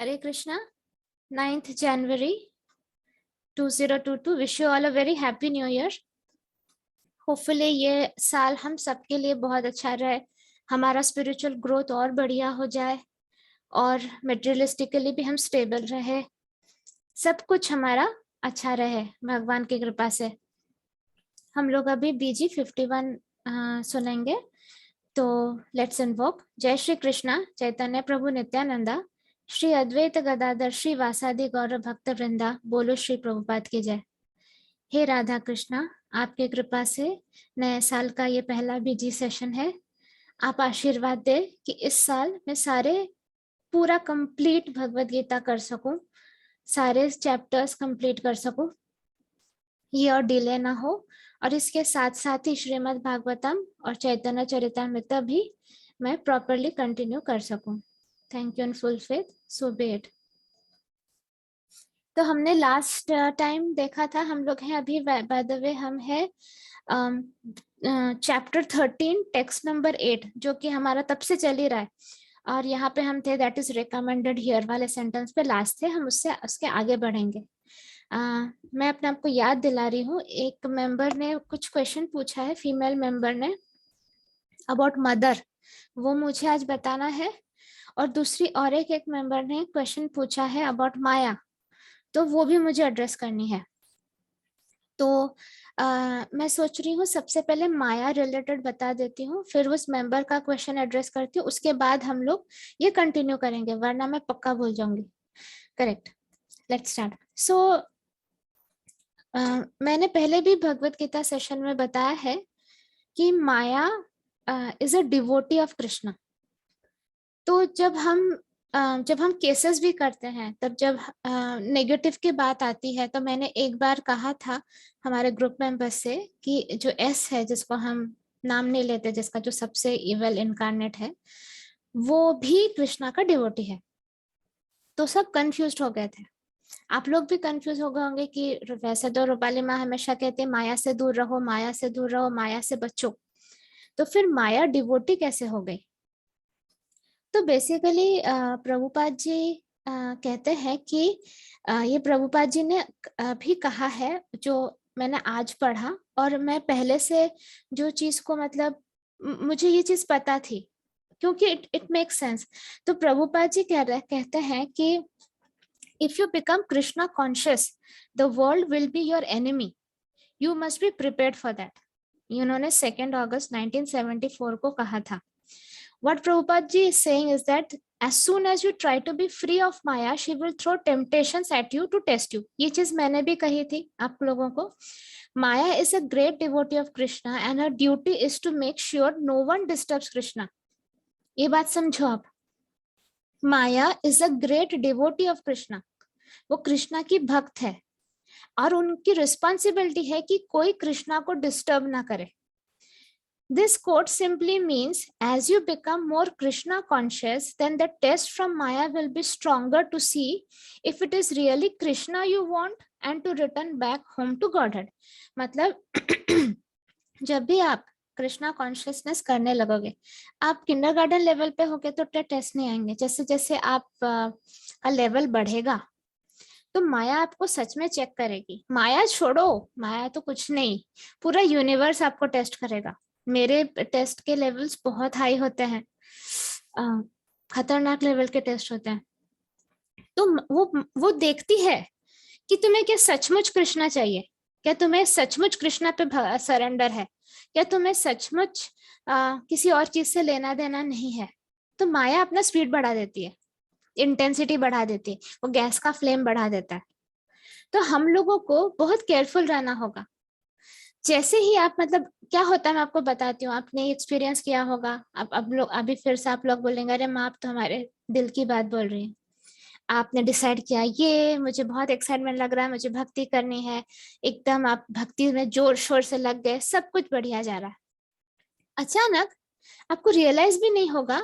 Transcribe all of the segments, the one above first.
Hare Krishna. 9th January 2022 wish you all a very happy new year. Hopefully ये साल हम सबके लिए बहुत अच्छा रहे, हमारा स्पिरिचुअल ग्रोथ और बढ़िया हो जाए और मटेरियलिस्टिकली भी हम स्टेबल रहे, सब कुछ हमारा अच्छा रहे भगवान की कृपा से। हम लोग अभी BG 51 सुनेंगे, तो लेट्स इन्वोक। जय श्री कृष्णा चैतन्य प्रभु नित्यानंदा, श्री अद्वैत गदाधर श्री वासादि गौर भक्त वृंदा, बोलो श्री प्रभुपाद की जय। हे राधा कृष्णा, आपके कृपा से नए साल का ये पहला BG सेशन है। आप आशीर्वाद दे कि इस साल मैं सारे पूरा कंप्लीट भगवत गीता कर सकूं, सारे चैप्टर्स कंप्लीट कर सकूं, ये और डिले ना हो, और इसके साथ साथ ही श्रीमद् भागवतम और चैतन्य चरितामृत भी मैं प्रॉपरली कंटिन्यू कर सकूं। Thank you in full faith, so B it. तो हमने लास्ट टाइम देखा था, हम लोग हैं अभी बाय द वे हम है चैप्टर 13 टेक्स्ट नंबर 8, जो कि हमारा तब से चल ही रहा है, और यहाँ पे हम थे दैट इज रिकमेंडेड हियर वाले सेंटेंस पे लास्ट थे, हम उसके आगे बढ़ेंगे। मैं अपने आपको याद दिला रही हूँ, एक मेंबर ने कुछ क्वेश्चन पूछा है, फीमेल मेंबर ने, अबाउट मदर, वो मुझे आज बताना है। और दूसरी और एक मेंबर ने क्वेश्चन पूछा है अबाउट माया, तो वो भी मुझे एड्रेस करनी है। तो मैं सोच रही हूँ सबसे पहले माया रिलेटेड बता देती हूँ, फिर उस मेंबर का क्वेश्चन एड्रेस करती हूँ, उसके बाद हम लोग ये कंटिन्यू करेंगे, वरना मैं पक्का भूल जाऊंगी। Correct, let's start. सो मैंने पहले भी भगवत गीता सेशन में बताया है कि Maya is a devotee of Krishna. तो जब हम केसेस भी करते हैं, तब जब नेगेटिव की बात आती है, तो मैंने एक बार कहा था हमारे ग्रुप मेंबर्स से कि जो एस है, जिसको हम नाम नहीं लेते, जिसका जो सबसे इवल इनकारनेट है, वो भी कृष्णा का डिवोटी है। तो सब कंफ्यूज हो गए थे, आप लोग भी कंफ्यूज हो गए होंगे कि वैसे तो रूपाली माँ हमेशा कहते हैं माया से दूर रहो, माया से दूर रहो, माया से बचो, तो फिर माया डिवोटी कैसे हो गई? तो बेसिकली प्रभुपाद जी कहते हैं कि ये प्रभुपाद जी ने भी कहा है, जो मैंने आज पढ़ा, और मैं पहले से जो चीज को मतलब मुझे ये चीज पता थी, क्योंकि इट मेक सेंस। तो प्रभुपाद जी कहते हैं कि if you become Krishna conscious, the world will be your enemy, you must be prepared for that. इन्होंने 2 अगस्त 1974 को कहा था। What Prabhupada ji is saying is that as soon as you try to be free of Maya, she will throw temptations at you to test you. ये चीज मैंने भी कही थी आप लोगों को। Maya is a great devotee of Krishna and her duty is to make sure no one disturbs Krishna. ये बात समझो आप। Maya is a great devotee of Krishna. वो कृष्णा की भक्त है, और उनकी रिस्पॉन्सिबिलिटी है कि कोई कृष्णा को डिस्टर्ब ना करे। This quote simply means as you become more Krishna conscious, then the test from Maya will be stronger to see if it is really Krishna you want and to return back home to Godhead. मतलब जब भी आप Krishna consciousness करने लगोगे, आप kindergarten level पे होगे तो टेस्ट नहीं आएंगे, जैसे जैसे आप का लेवल बढ़ेगा तो माया आपको सच में चेक करेगी। माया छोड़ो, माया तो कुछ नहीं, पूरा यूनिवर्स आपको टेस्ट करेगा। मेरे टेस्ट के लेवल्स बहुत हाई होते हैं, खतरनाक लेवल के टेस्ट होते हैं। तो वो देखती है कि तुम्हें क्या सचमुच कृष्णा चाहिए, क्या तुम्हें सचमुच कृष्णा पे सरेंडर है, क्या तुम्हें सचमुच किसी और चीज से लेना देना नहीं है। तो माया अपना स्पीड बढ़ा देती है, इंटेंसिटी बढ़ा देती है, वो गैस का फ्लेम बढ़ा देता है। तो हम लोगों को बहुत केयरफुल रहना होगा। जैसे ही आप मतलब क्या होता है मैं आपको बताती हूँ, आपने एक्सपीरियंस किया होगा। अब लोग अभी फिर से आप लोग बोलेंगे अरे माँ आप तो हमारे दिल की बात बोल रही हैं। आपने डिसाइड किया ये मुझे बहुत एक्साइटमेंट लग रहा है, मुझे भक्ति करनी है, एकदम आप भक्ति में जोर शोर से लग गए, सब कुछ बढ़िया जा रहा है। अचानक आपको रियलाइज भी नहीं होगा,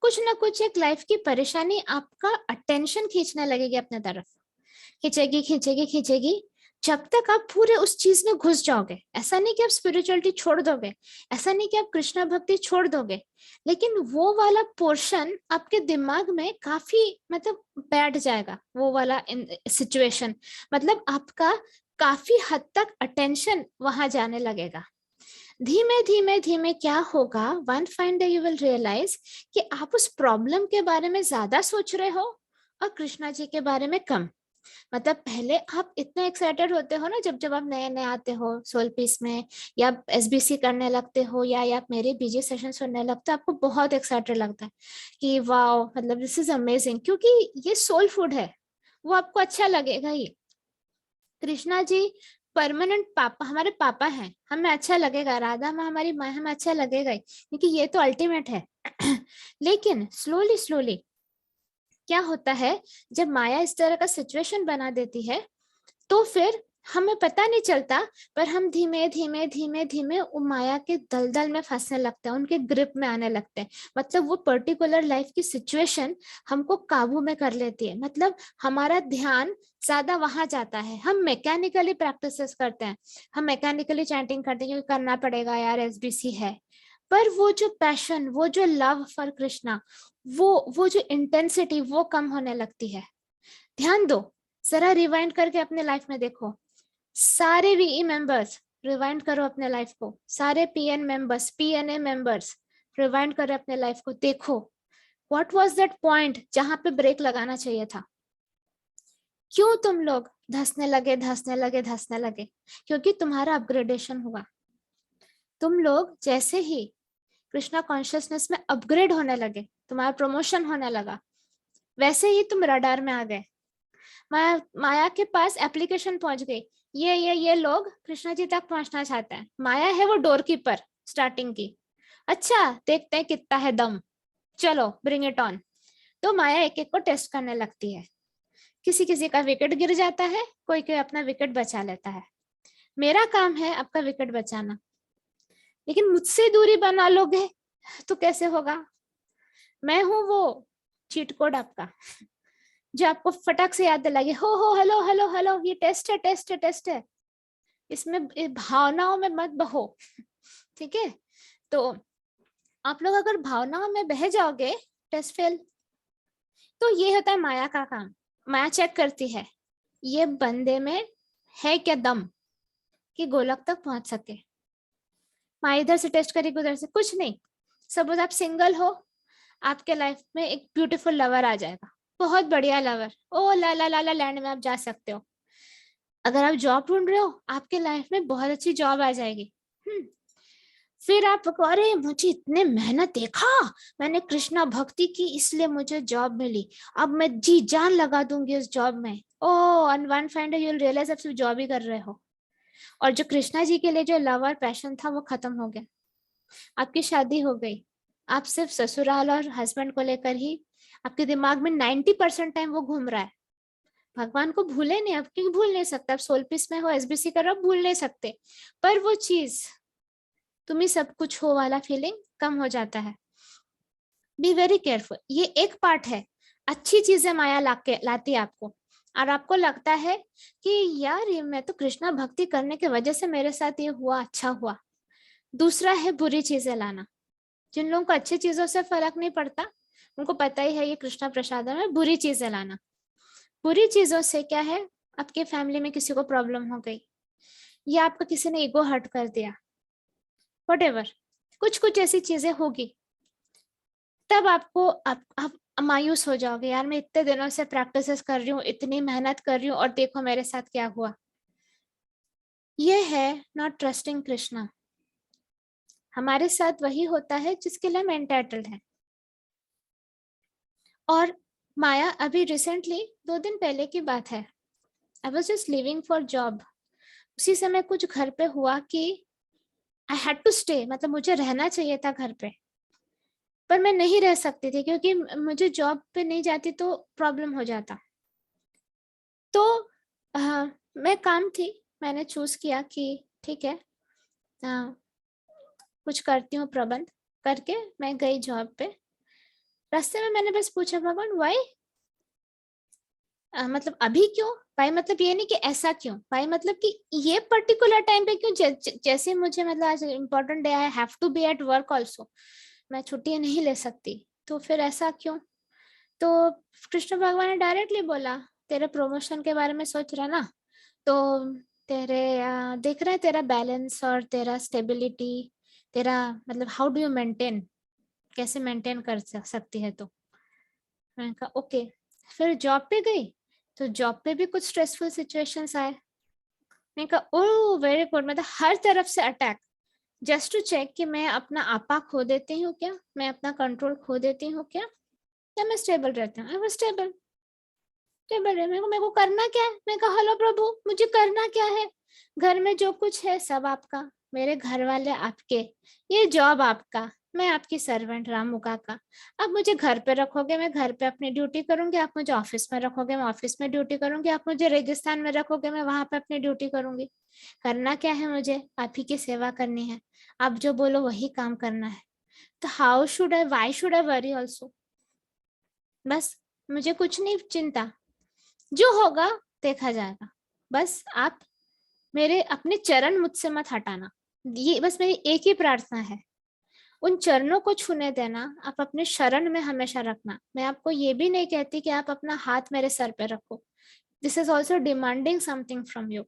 कुछ ना कुछ एक लाइफ की परेशानी आपका अटेंशन खींचने लगेगी अपने तरफ, खींचेगी खींचेगी खींचेगी। जब तक आप पूरे उस चीज में घुस जाओगे, ऐसा नहीं कि आप स्पिरिचुअलिटी छोड़ दोगे, ऐसा नहीं कि आप कृष्णा भक्ति छोड़ दोगे, लेकिन वो वाला पोर्शन आपके दिमाग में काफी मतलब बैठ जाएगा, वो वाला सिचुएशन, मतलब आपका काफी हद तक अटेंशन वहां जाने लगेगा। धीमे धीमे धीमे क्या होगा, one fine day you will realise कि आप उस प्रॉब्लम के बारे में ज्यादा सोच रहे हो और कृष्णा जी के बारे में कम। मतलब पहले आप इतने एक्साइटेड होते हो ना, जब जब आप नए नए आते हो सोल पीस में, या एसबीसी करने लगते हो, या आप मेरे बीजी सेशन सुनने लगते हो, आपको बहुत एक्साइटेड लगता है कि वाओ, मतलब दिस इज अमेजिंग, क्योंकि ये सोल फूड है, वो आपको अच्छा लगेगा ही। कृष्णा जी परमानेंट पापा, हमारे पापा हैं, हमें अच्छा लगेगा, राधा माँ हमारी माँ, हमें अच्छा लगेगा ही, क्योंकि ये तो अल्टीमेट है। लेकिन स्लोली स्लोली क्या होता है, जब माया इस तरह का सिचुएशन बना देती है, तो फिर हमें पता नहीं चलता, पर हम धीमे धीमे धीमे धीमे वो माया के दलदल में फंसने लगते हैं, उनके ग्रिप में आने लगते हैं। मतलब वो पर्टिकुलर लाइफ की सिचुएशन हमको काबू में कर लेती है, मतलब हमारा ध्यान ज्यादा वहां जाता है। हम मैकेनिकली प्रैक्टिसेस करते हैं, हम मैकेनिकली चैंटिंग करते हैं क्योंकि करना पड़ेगा यार, एसबीसी है, पर वो जो पैशन, वो जो लव फॉर कृष्णा, वो जो इंटेंसिटी, वो कम होने लगती है। ध्यान दो, जरा रिवाइंड करके अपने लाइफ में देखो, सारे वीई मेंबर्स रिवाइंड करो अपने लाइफ को, सारे PN members, PNA members rewind करो अपने लाइफ को, देखो व्हाट वाज दैट पॉइंट जहां पे ब्रेक लगाना चाहिए था। क्यों तुम लोग धंसने लगे, धंसने लगे, धंसने लगे? क्योंकि तुम्हारा अपग्रेडेशन हुआ। तुम लोग जैसे ही कृष्णा कॉन्शियसनेस में अपग्रेड होने लगे, तुम्हारा प्रमोशन होने लगा, वैसे ही तुम रडार में आ गए। माया के पास एप्लीकेशन पहुंच गई, ये लोग कृष्णा जी तक पहुंचना चाहते हैं। माया है वो डोर कीपर स्टार्टिंग की, अच्छा देखते हैं कितना है दम, चलो ब्रिंग इट ऑन। तो माया एक एक को टेस्ट करने लगती है, किसी किसी का विकेट गिर जाता है, कोई कोई अपना विकेट बचा लेता है। मेरा काम है आपका विकेट बचाना, लेकिन मुझसे दूरी बना लोगे तो कैसे होगा? मैं हूं वो चीट कोड आपका, जो आपको फटक से याद दिलाएगी, हो हेलो हेलो हेलो, ये टेस्ट है, टेस्ट है, टेस्ट है, इसमें भावनाओं में मत बहो। ठीक है, तो आप लोग अगर भावनाओं में बह जाओगे, टेस्ट फेल। तो ये होता है माया का काम। माया चेक करती है ये बंदे में है क्या दम कि गोलक तक पहुंच सके। माया इधर से टेस्ट करेगी, उधर से कुछ नहीं। सपोज आप सिंगल हो, आपके लाइफ में एक ब्यूटीफुल लवर आ जाएगा, बहुत बढ़िया लवर, ओ ला ला ला ला लैंड में आप जा सकते हो। अगर आप जॉब ढूंढ रहे हो, आपके लाइफ में बहुत अच्छी जॉब आ जाएगी। फिर आप अरे मुझे इतने मेहनत देखा, मैंने कृष्णा भक्ति की इसलिए मुझे जॉब मिली, अब मैं जी जान लगा दूंगी उस जॉब में। Oh and one find you will realise आप सिर्फ जॉब ही कर रहे हो, और जो कृष्णा जी के लिए जो लव और पैशन था वो खत्म हो गया। आपकी शादी हो गई, आप सिर्फ ससुराल और हस्बैंड को लेकर ही आपके दिमाग में 90% टाइम वो घूम रहा है। भगवान को भूले नहीं, आप क्योंकि भूल नहीं सकते, आप सोल पीस में हो, एसबीसी कर रहे हो, भूल नहीं सकते, पर वो चीज तुम्हें सब कुछ हो वाला फीलिंग कम हो जाता है। बी वेरी केयरफुल, ये एक पार्ट है। अच्छी चीजें माया लाती है आपको, और आपको लगता है कि यार ये मैं तो कृष्णा भक्ति करने की वजह से मेरे साथ ये हुआ, अच्छा हुआ। दूसरा है बुरी चीजें लाना। जिन लोगों को अच्छी चीजों से फर्क नहीं पड़ता, उनको पता ही है ये कृष्णा प्रसादम है। बुरी चीजें लाना, बुरी चीजों से क्या है, आपके फैमिली में किसी को प्रॉब्लम हो गई, या आपका किसी ने ईगो हर्ट कर दिया, व्हाटएवर, कुछ कुछ ऐसी चीजें होगी, तब आपको आप मायूस हो जाओगे, यार मैं इतने दिनों से प्रैक्टिसेस कर रही हूँ, इतनी मेहनत कर रही हूँ, और देखो मेरे साथ क्या हुआ। ये है नॉट ट्रस्टिंग कृष्णा। हमारे साथ वही होता है जिसके लिए हम एंटाइटल्ड हैं। और माया अभी रिसेंटली 2 दिन पहले की बात है, I was just living for job. उसी समय कुछ घर पे हुआ कि आई हैड टू स्टे, मतलब मुझे रहना चाहिए था घर पे, पर मैं नहीं रह सकती थी क्योंकि मुझे जॉब पे नहीं जाती तो प्रॉब्लम हो जाता। तो मैं काम थी, मैंने चूज किया कि ठीक है, कुछ करती हूँ प्रबंध करके मैं गई जॉब पे। रास्ते में मैंने बस पूछा, भगवान वाई, मतलब अभी क्यों, भाई मतलब ये नहीं कि ऐसा क्यों, भाई मतलब कि ये पर्टिकुलर टाइम पे क्यों, जैसे मुझे मतलब आज important day, I have to be at work also, मैं छुट्टी नहीं ले सकती, तो फिर ऐसा क्यों। तो कृष्ण भगवान ने डायरेक्टली बोला, तेरे प्रमोशन के बारे में सोच रहा ना, तो तेरे देख रहे हैं तेरा बैलेंस और तेरा स्टेबिलिटी, तेरा मतलब हाउ डू यू मेंटेन, कैसे मेंटेन कर सकती है। तो मैंने कहा ओके। फिर जॉब पे गई, तो जॉब पे भी कुछ स्ट्रेसफुल सिचुएशंस आए। मैंने कहा ओह वेरी गुड, मतलब हर तरफ से अटैक, जस्ट टू चेक कि मैं अपना आपा खो देती हूँ क्या, मैं अपना कंट्रोल खो देती हूँ क्या, या मैं स्टेबल रहती हूँ। आई वाज स्टेबल, स्टेबल है। मेरे को करना क्या है, मैं कहा हेलो प्रभु मुझे करना क्या है, घर में जो कुछ है सब आपका, मेरे घर वाले आपके, ये जॉब आपका, मैं आपकी सर्वेंट रामू काका। आप मुझे घर पे रखोगे मैं घर पे अपनी ड्यूटी करूंगी, आप मुझे ऑफिस में रखोगे मैं ऑफिस में ड्यूटी करूंगी, आप मुझे रेगिस्तान में रखोगे मैं वहां पे अपनी ड्यूटी करूंगी। करना क्या है, मुझे आप ही की सेवा करनी है, आप जो बोलो वही काम करना है। तो how should I, why should I worry also. बस मुझे कुछ नहीं चिंता, जो होगा देखा जाएगा। बस आप मेरे अपने चरण मुझसे मत हटाना, ये बस मेरी एक ही प्रार्थना है, उन चरणों को छूने देना, आप अपने शरण में हमेशा रखना। मैं आपको ये भी नहीं कहती कि आप अपना हाथ मेरे सर पे रखो, this is also demanding something from you,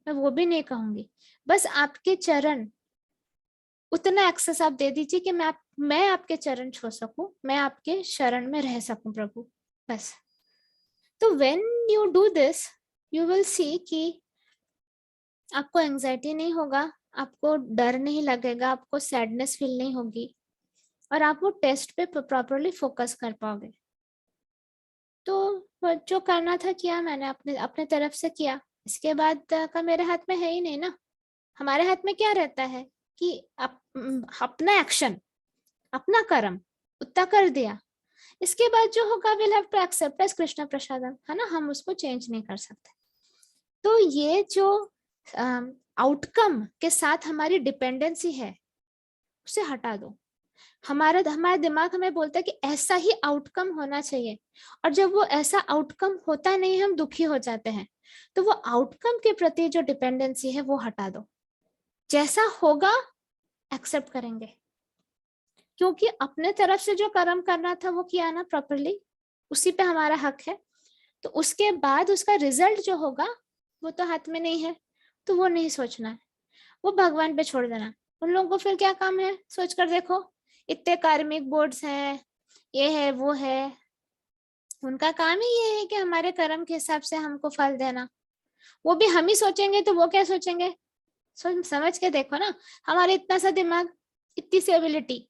मैं वो भी नहीं कहूंगी। बस आपके चरण, उतना एक्सेस आप दे दीजिए कि मैं आपके चरण छू सकूं, मैं आपके शरण में रह सकूं प्रभु, बस। तो when you do this, you will see कि आपको एंजाइटी नहीं होगा, आपको डर नहीं लगेगा, आपको सैडनेस फील नहीं होगी, और आप वो टेस्ट पे प्रॉपरली फोकस कर पाओगे। तो जो करना था किया मैंने, अपने अपने तरफ से किया, इसके बाद का मेरे हाथ में है ही नहीं ना। हमारे हाथ में क्या रहता है कि अपना एक्शन, अपना कर्म उतना कर दिया, इसके बाद जो होगा will have to accept as Krishna prasadam, है ना, हम उसको चेंज नहीं कर सकते। तो ये जो आउटकम के साथ हमारी डिपेंडेंसी है, उसे हटा दो। हमारा दिमाग हमें बोलता है कि ऐसा ही आउटकम होना चाहिए, और जब वो ऐसा आउटकम होता नहीं, हम दुखी हो जाते हैं। तो वो आउटकम के प्रति जो डिपेंडेंसी है वो हटा दो, जैसा होगा एक्सेप्ट करेंगे, क्योंकि अपने तरफ से जो कर्म करना था वो किया ना प्रॉपरली, उसी पे हमारा हक है। तो उसके बाद उसका रिजल्ट जो होगा वो तो हाथ में नहीं है, तो वो नहीं सोचना है, वो भगवान पे छोड़ देना। उन लोगों को फिर क्या काम है, सोच कर देखो, इतने कार्मिक बोर्ड्स हैं, ये है वो है, उनका काम ही ये है कि हमारे कर्म के हिसाब से हमको फल देना। वो भी हम ही सोचेंगे तो वो क्या सोचेंगे, समझ के देखो ना, हमारे इतना सा दिमाग, इतनी सी एबिलिटी,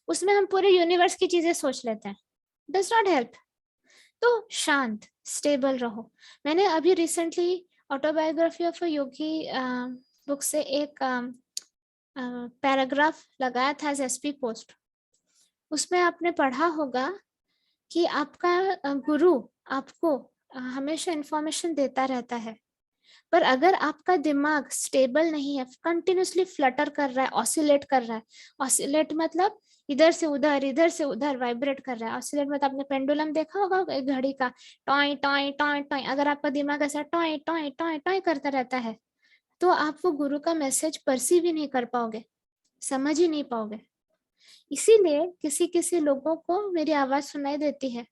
उसमें हम पूरे यूनिवर्स की चीजें सोच लेते हैं, डज नॉट हेल्प। तो शांत स्टेबल रहो। मैंने अभी recently autobiography of a Yogi book से एक पैराग्राफ लगाया था एज एसपी पोस्ट। उसमें आपने पढ़ा होगा कि आपका गुरु आपको हमेशा इंफॉर्मेशन देता रहता है, पर अगर आपका दिमाग स्टेबल नहीं है, कंटिन्यूसली फ्लटर कर रहा है, ऑसिलेट कर रहा है, ऑसिलेट मतलब इधर से उधर वाइब्रेट कर रहा है, ऑसिलेट मतलब आपने पेंडुलम देखा होगा एक घड़ी का, टॉय टॉय टॉय टॉय, अगर आपका दिमाग ऐसा टॉय टॉय टॉय टॉय करता रहता है, तो आप वो गुरु का मैसेज परसीव ही नहीं कर पाओगे, समझ ही नहीं पाओगे। इसीलिए किसी किसी लोगों को मेरी आवाज सुनाई देती है,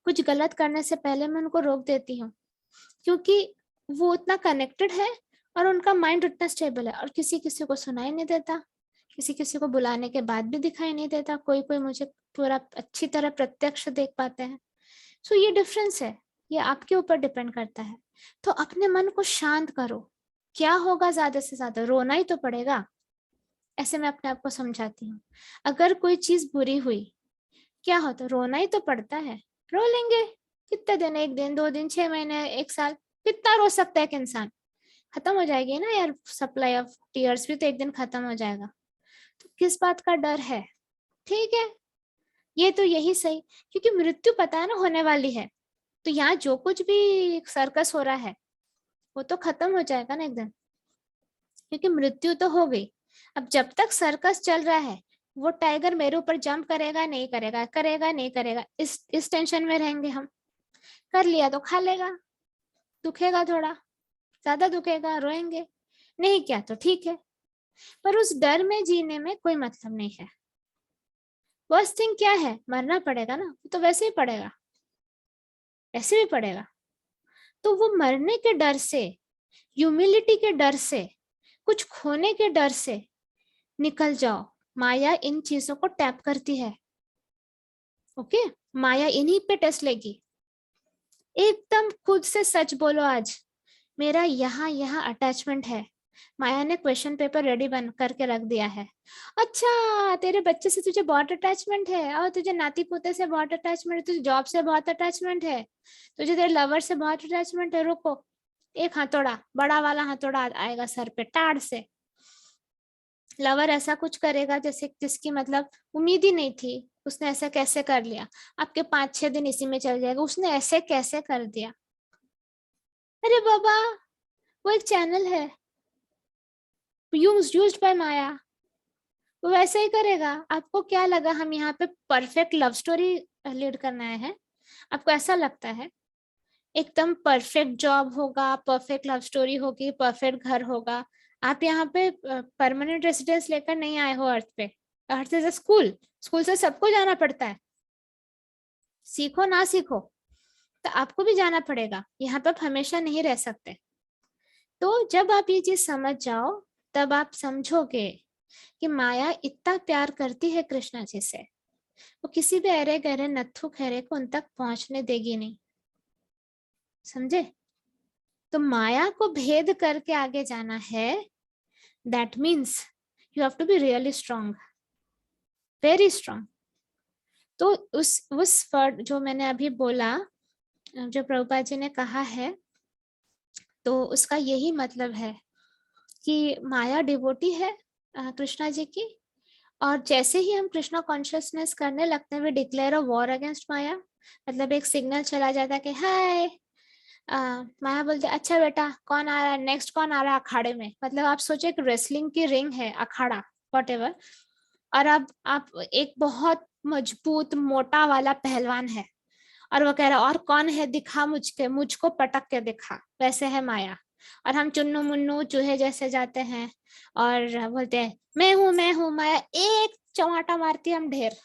कुछ गलत करने से पहले मैं उनको रोक देती हूँ, क्योंकि वो उतना कनेक्टेड है और उनका माइंड उतना स्टेबल है, और किसी किसी को सुनाई नहीं देता, किसी किसी को बुलाने के बाद भी दिखाई नहीं देता, कोई कोई मुझे पूरा अच्छी तरह प्रत्यक्ष देख पाते हैं। सो ये डिफरेंस है, ये आपके ऊपर डिपेंड करता है। तो अपने मन को शांत करो, क्या होगा, ज्यादा से ज्यादा रोना ही तो पड़ेगा, ऐसे मैं अपने आप को समझाती हूँ। अगर कोई चीज बुरी हुई, क्या होता, रोना ही तो पड़ता है, रो लेंगे, कितने दिन, एक दिन, 2 दिन, 6 महीने, एक साल, कितना रो सकता है एक इंसान, खत्म हो जाएगी ना यार, सप्लाई ऑफ टीयर्स भी तो एक दिन खत्म हो जाएगा, तो किस बात का डर है। ठीक है, ये तो यही सही, क्योंकि मृत्यु पता है ना होने वाली है, तो यहाँ जो कुछ भी सर्कस हो रहा है वो तो खत्म हो जाएगा ना एक दिन, क्योंकि मृत्यु तो हो गई। अब जब तक सर्कस चल रहा है, वो टाइगर मेरे ऊपर जंप करेगा नहीं करेगा, करेगा नहीं करेगा, इस टेंशन में रहेंगे हम। कर लिया तो खा लेगा, दुखेगा थोड़ा, ज्यादा दुखेगा, रोएंगे, नहीं किया तो ठीक है, पर उस डर में जीने में कोई मतलब नहीं है। वर्स्ट थिंग क्या है, मरना पड़ेगा ना, तो वैसे ही पड़ेगा, वैसे भी पड़ेगा। तो वो मरने के डर से, ह्यूमिलिटी के डर से, कुछ खोने के डर से निकल जाओ। माया इन चीजों को टैप करती है। ओके, माया इन्हीं पे टेस्ट लेगी। एकदम खुद से सच बोलो आज, मेरा यहाँ यहाँ अटैचमेंट है। माया ने क्वेश्चन पेपर रेडी बन करके रख दिया है। अच्छा, तेरे बच्चे से तुझे बहुत अटैचमेंट है, और तुझे नाती पोते से बहुत अटैचमेंट है, तुझे जॉब से बहुत अटैचमेंट है, तुझे तेरे लवर से बहुत अटैचमेंट है। रुको, एक हथौड़ा, बड़ा वाला हथौड़ा आएगा सर पे टाड़ से। लवर ऐसा कुछ करेगा जैसे जिसकी मतलब उम्मीद ही नहीं थी, उसने ऐसा कैसे कर लिया, आपके 5-6 दिन इसी में चल जाएगा, उसने ऐसे कैसे कर दिया। अरे बाबा, वो एक चैनल है, यूज्ड बाय माया, वो वैसे ही करेगा। आपको क्या लगा हम यहाँ पे परफेक्ट लव स्टोरी लीड करना है? आपको ऐसा लगता है एकदम परफेक्ट जॉब होगा, परफेक्ट लव स्टोरी होगी, परफेक्ट घर होगा? आप यहाँ पे परमानेंट रेसिडेंस लेकर नहीं आए हो अर्थ पे। Earth is a school, school से सबको जाना पड़ता है, सीखो ना सीखो तो आपको भी जाना पड़ेगा, यहाँ पे आप हमेशा नहीं रह सकते। तो जब आप ये चीज समझ जाओ, तब आप समझोगे कि माया इतना प्यार करती है कृष्णा जी से, वो किसी भी अरे गहरे नत्थु खैरे को उन तक पहुंचने देगी नहीं। समझे? तो माया को भेद करके आगे जाना है, that means you have to be really strong, very strong. तो उस वर्ड जो मैंने अभी बोला, जो प्रभुपाद जी ने कहा है, तो उसका यही मतलब है कि माया डिवोटी है कृष्णा जी की। और जैसे ही हम कृष्णा कॉन्शियसनेस करने लगते हैं, we declare a war against Maya. मतलब एक सिग्नल चला जाता है कि हाय, माया बोलते अच्छा बेटा कौन आ रहा है नेक्स्ट, कौन आ रहा है अखाड़े में। मतलब आप सोचे एक रेसलिंग की रिंग है, अखाड़ा वॉट एवर, और अब आप एक बहुत मजबूत मोटा वाला पहलवान है, और वो कह रहा और कौन है दिखा, मुझको पटक के दिखा। वैसे है माया, और हम चुन्नू मुन्नू चूहे जैसे जाते हैं और बोलते हैं मैं हूँ माया, एक चमाटा मारती हम ढेर।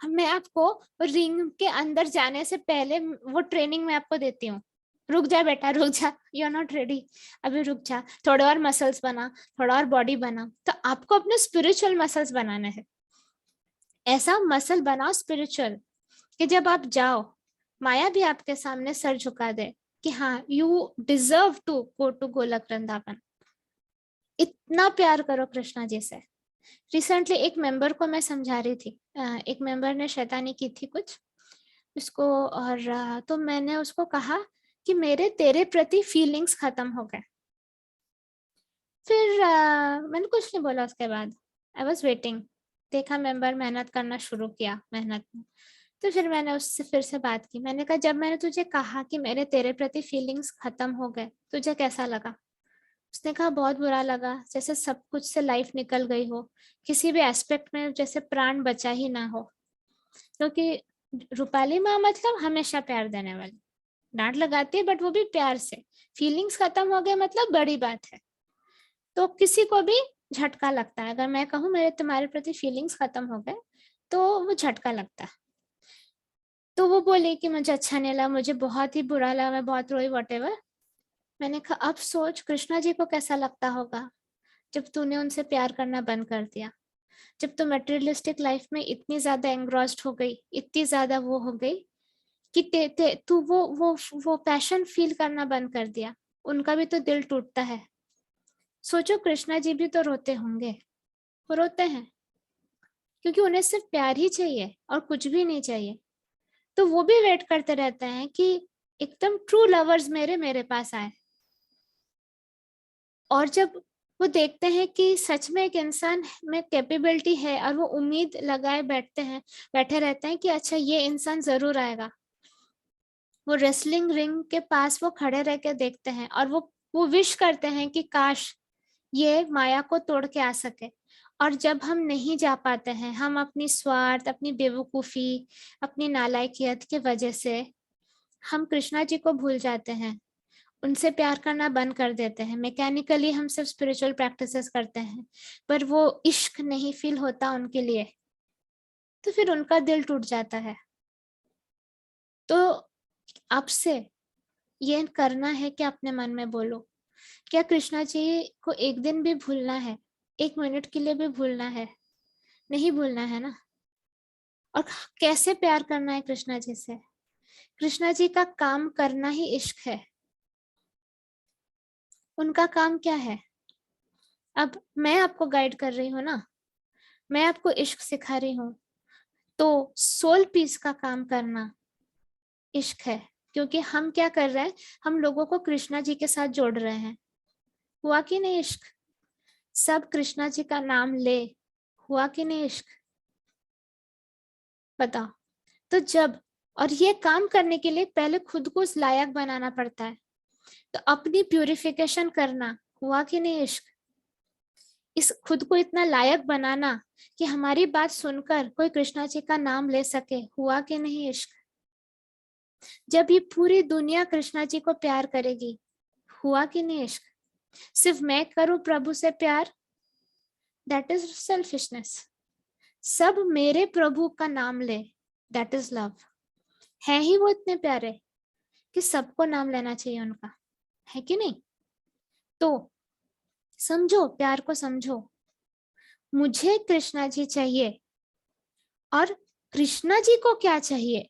मैं आपको रिंग के अंदर जाने से पहले वो ट्रेनिंग मैं आपको देती हूँ, रुक जा बेटा रुक जा, यू आर नॉट रेडी, अभी रुक जा, थोड़े और मसल्स बना, थोड़ा और बॉडी बना। तो आपको अपने स्पिरिचुअल मसल्स बनाने हैं, ऐसा मसल बनाओ स्पिरिचुअल कि जब आप जाओ माया भी आपके सामने सर झुका दे कि हाँ you deserve to go to Golok Vrindavan. इतना प्यार करो कृष्णा जी से। रिसेंटली एक मेंबर को मैं समझा रही थी, एक मेंबर ने शैतानी की थी कुछ उसको, और तो मैंने उसको कहा कि मेरे तेरे प्रति फीलिंग्स खत्म हो गए। फिर मैंने कुछ नहीं बोला उसके बाद, आई वॉज वेटिंग। देखा मेंबर मेहनत करना शुरू किया, मेहनत में। तो फिर मैंने उससे फिर से बात की, मैंने कहा जब मैंने तुझे कहा कि मेरे तेरे प्रति फीलिंग्स खत्म हो गए, तुझे कैसा लगा? उसने कहा बहुत बुरा लगा, जैसे सब कुछ से लाइफ निकल गई हो, किसी भी एस्पेक्ट में जैसे प्राण बचा ही ना हो। क्योंकि रूपाली माँ मतलब हमेशा प्यार देने वाली, डांट लगाती है बट वो भी प्यार से। फीलिंग्स खत्म हो गए मतलब बड़ी बात है, तो किसी को भी झटका लगता है। अगर मैं कहूँ मेरे तुम्हारे प्रति फीलिंग्स खत्म हो गए, तो वो झटका लगता है। तो वो बोले कि मुझे अच्छा नहीं लगा, मुझे बहुत ही बुरा लगा, मैं बहुत रोई वॉट एवर। मैंने कहा अब सोच कृष्णा जी को कैसा लगता होगा जब तूने उनसे प्यार करना बंद कर दिया, जब तू मटेरियलिस्टिक लाइफ में इतनी ज्यादा एंग्रॉस्ड हो गई, इतनी ज्यादा वो हो गई कि तू वो पैशन फील करना बंद कर दिया। उनका भी तो दिल टूटता है। सोचो कृष्णा जी भी तो रोते होंगे, वो रोते हैं क्योंकि उन्हें सिर्फ प्यार ही चाहिए और कुछ भी नहीं चाहिए। तो वो भी वेट करते रहते हैं कि एकदम ट्रू लवर्स मेरे मेरे पास आए। और जब वो देखते हैं कि सच में एक इंसान में कैपेबिलिटी है, और वो उम्मीद लगाए बैठे रहते हैं कि अच्छा ये इंसान जरूर आएगा। वो रेसलिंग रिंग के पास वो खड़े रह के देखते हैं, और वो विश करते हैं कि काश ये माया को तोड़ के आ सके। और जब हम नहीं जा पाते हैं, हम अपनी स्वार्थ, अपनी बेवकूफी, अपनी नालायकियत की वजह से हम कृष्णा जी को भूल जाते हैं, उनसे प्यार करना बंद कर देते हैं। मैकेनिकली हम सिर्फ स्पिरिचुअल प्रैक्टिसेस करते हैं, पर वो इश्क नहीं फील होता उनके लिए, तो फिर उनका दिल टूट जाता है। तो आपसे ये करना है कि अपने मन में बोलो, क्या कृष्णा जी को एक दिन भी भूलना है? 1 मिनट के लिए भी भूलना है? नहीं भूलना है ना। और कैसे प्यार करना है कृष्णा जी से? कृष्णा जी का काम करना ही इश्क है। उनका काम क्या है? अब मैं आपको गाइड कर रही हूँ ना, मैं आपको इश्क सिखा रही हूँ, तो सोल पीस का काम करना इश्क है। क्योंकि हम क्या कर रहे हैं, हम लोगों को कृष्णा जी के साथ जोड़ रहे हैं। हुआ कि नहीं इश्क? सब कृष्णा जी का नाम ले, हुआ कि नहीं इश्क? बताओ। तो जब, और ये काम करने के लिए पहले खुद को उस लायक बनाना पड़ता है, तो अपनी प्यूरिफिकेशन करना, हुआ कि नहीं इश्क? इस खुद को इतना लायक बनाना कि हमारी बात सुनकर कोई कृष्णा जी का नाम ले सके, हुआ कि नहीं इश्क? जब ये पूरी दुनिया कृष्णा जी को प्यार करेगी, हुआ कि नहीं इश्क? सिर्फ मैं करूं प्रभु से प्यार, दैट इज सेल्फिशनेस। सब मेरे प्रभु का नाम ले, दैट इज लव। है ही वो इतने प्यारे कि सबको नाम लेना चाहिए उनका, है कि नहीं? तो समझो, प्यार को समझो। मुझे कृष्णा जी चाहिए और कृष्णा जी को क्या चाहिए,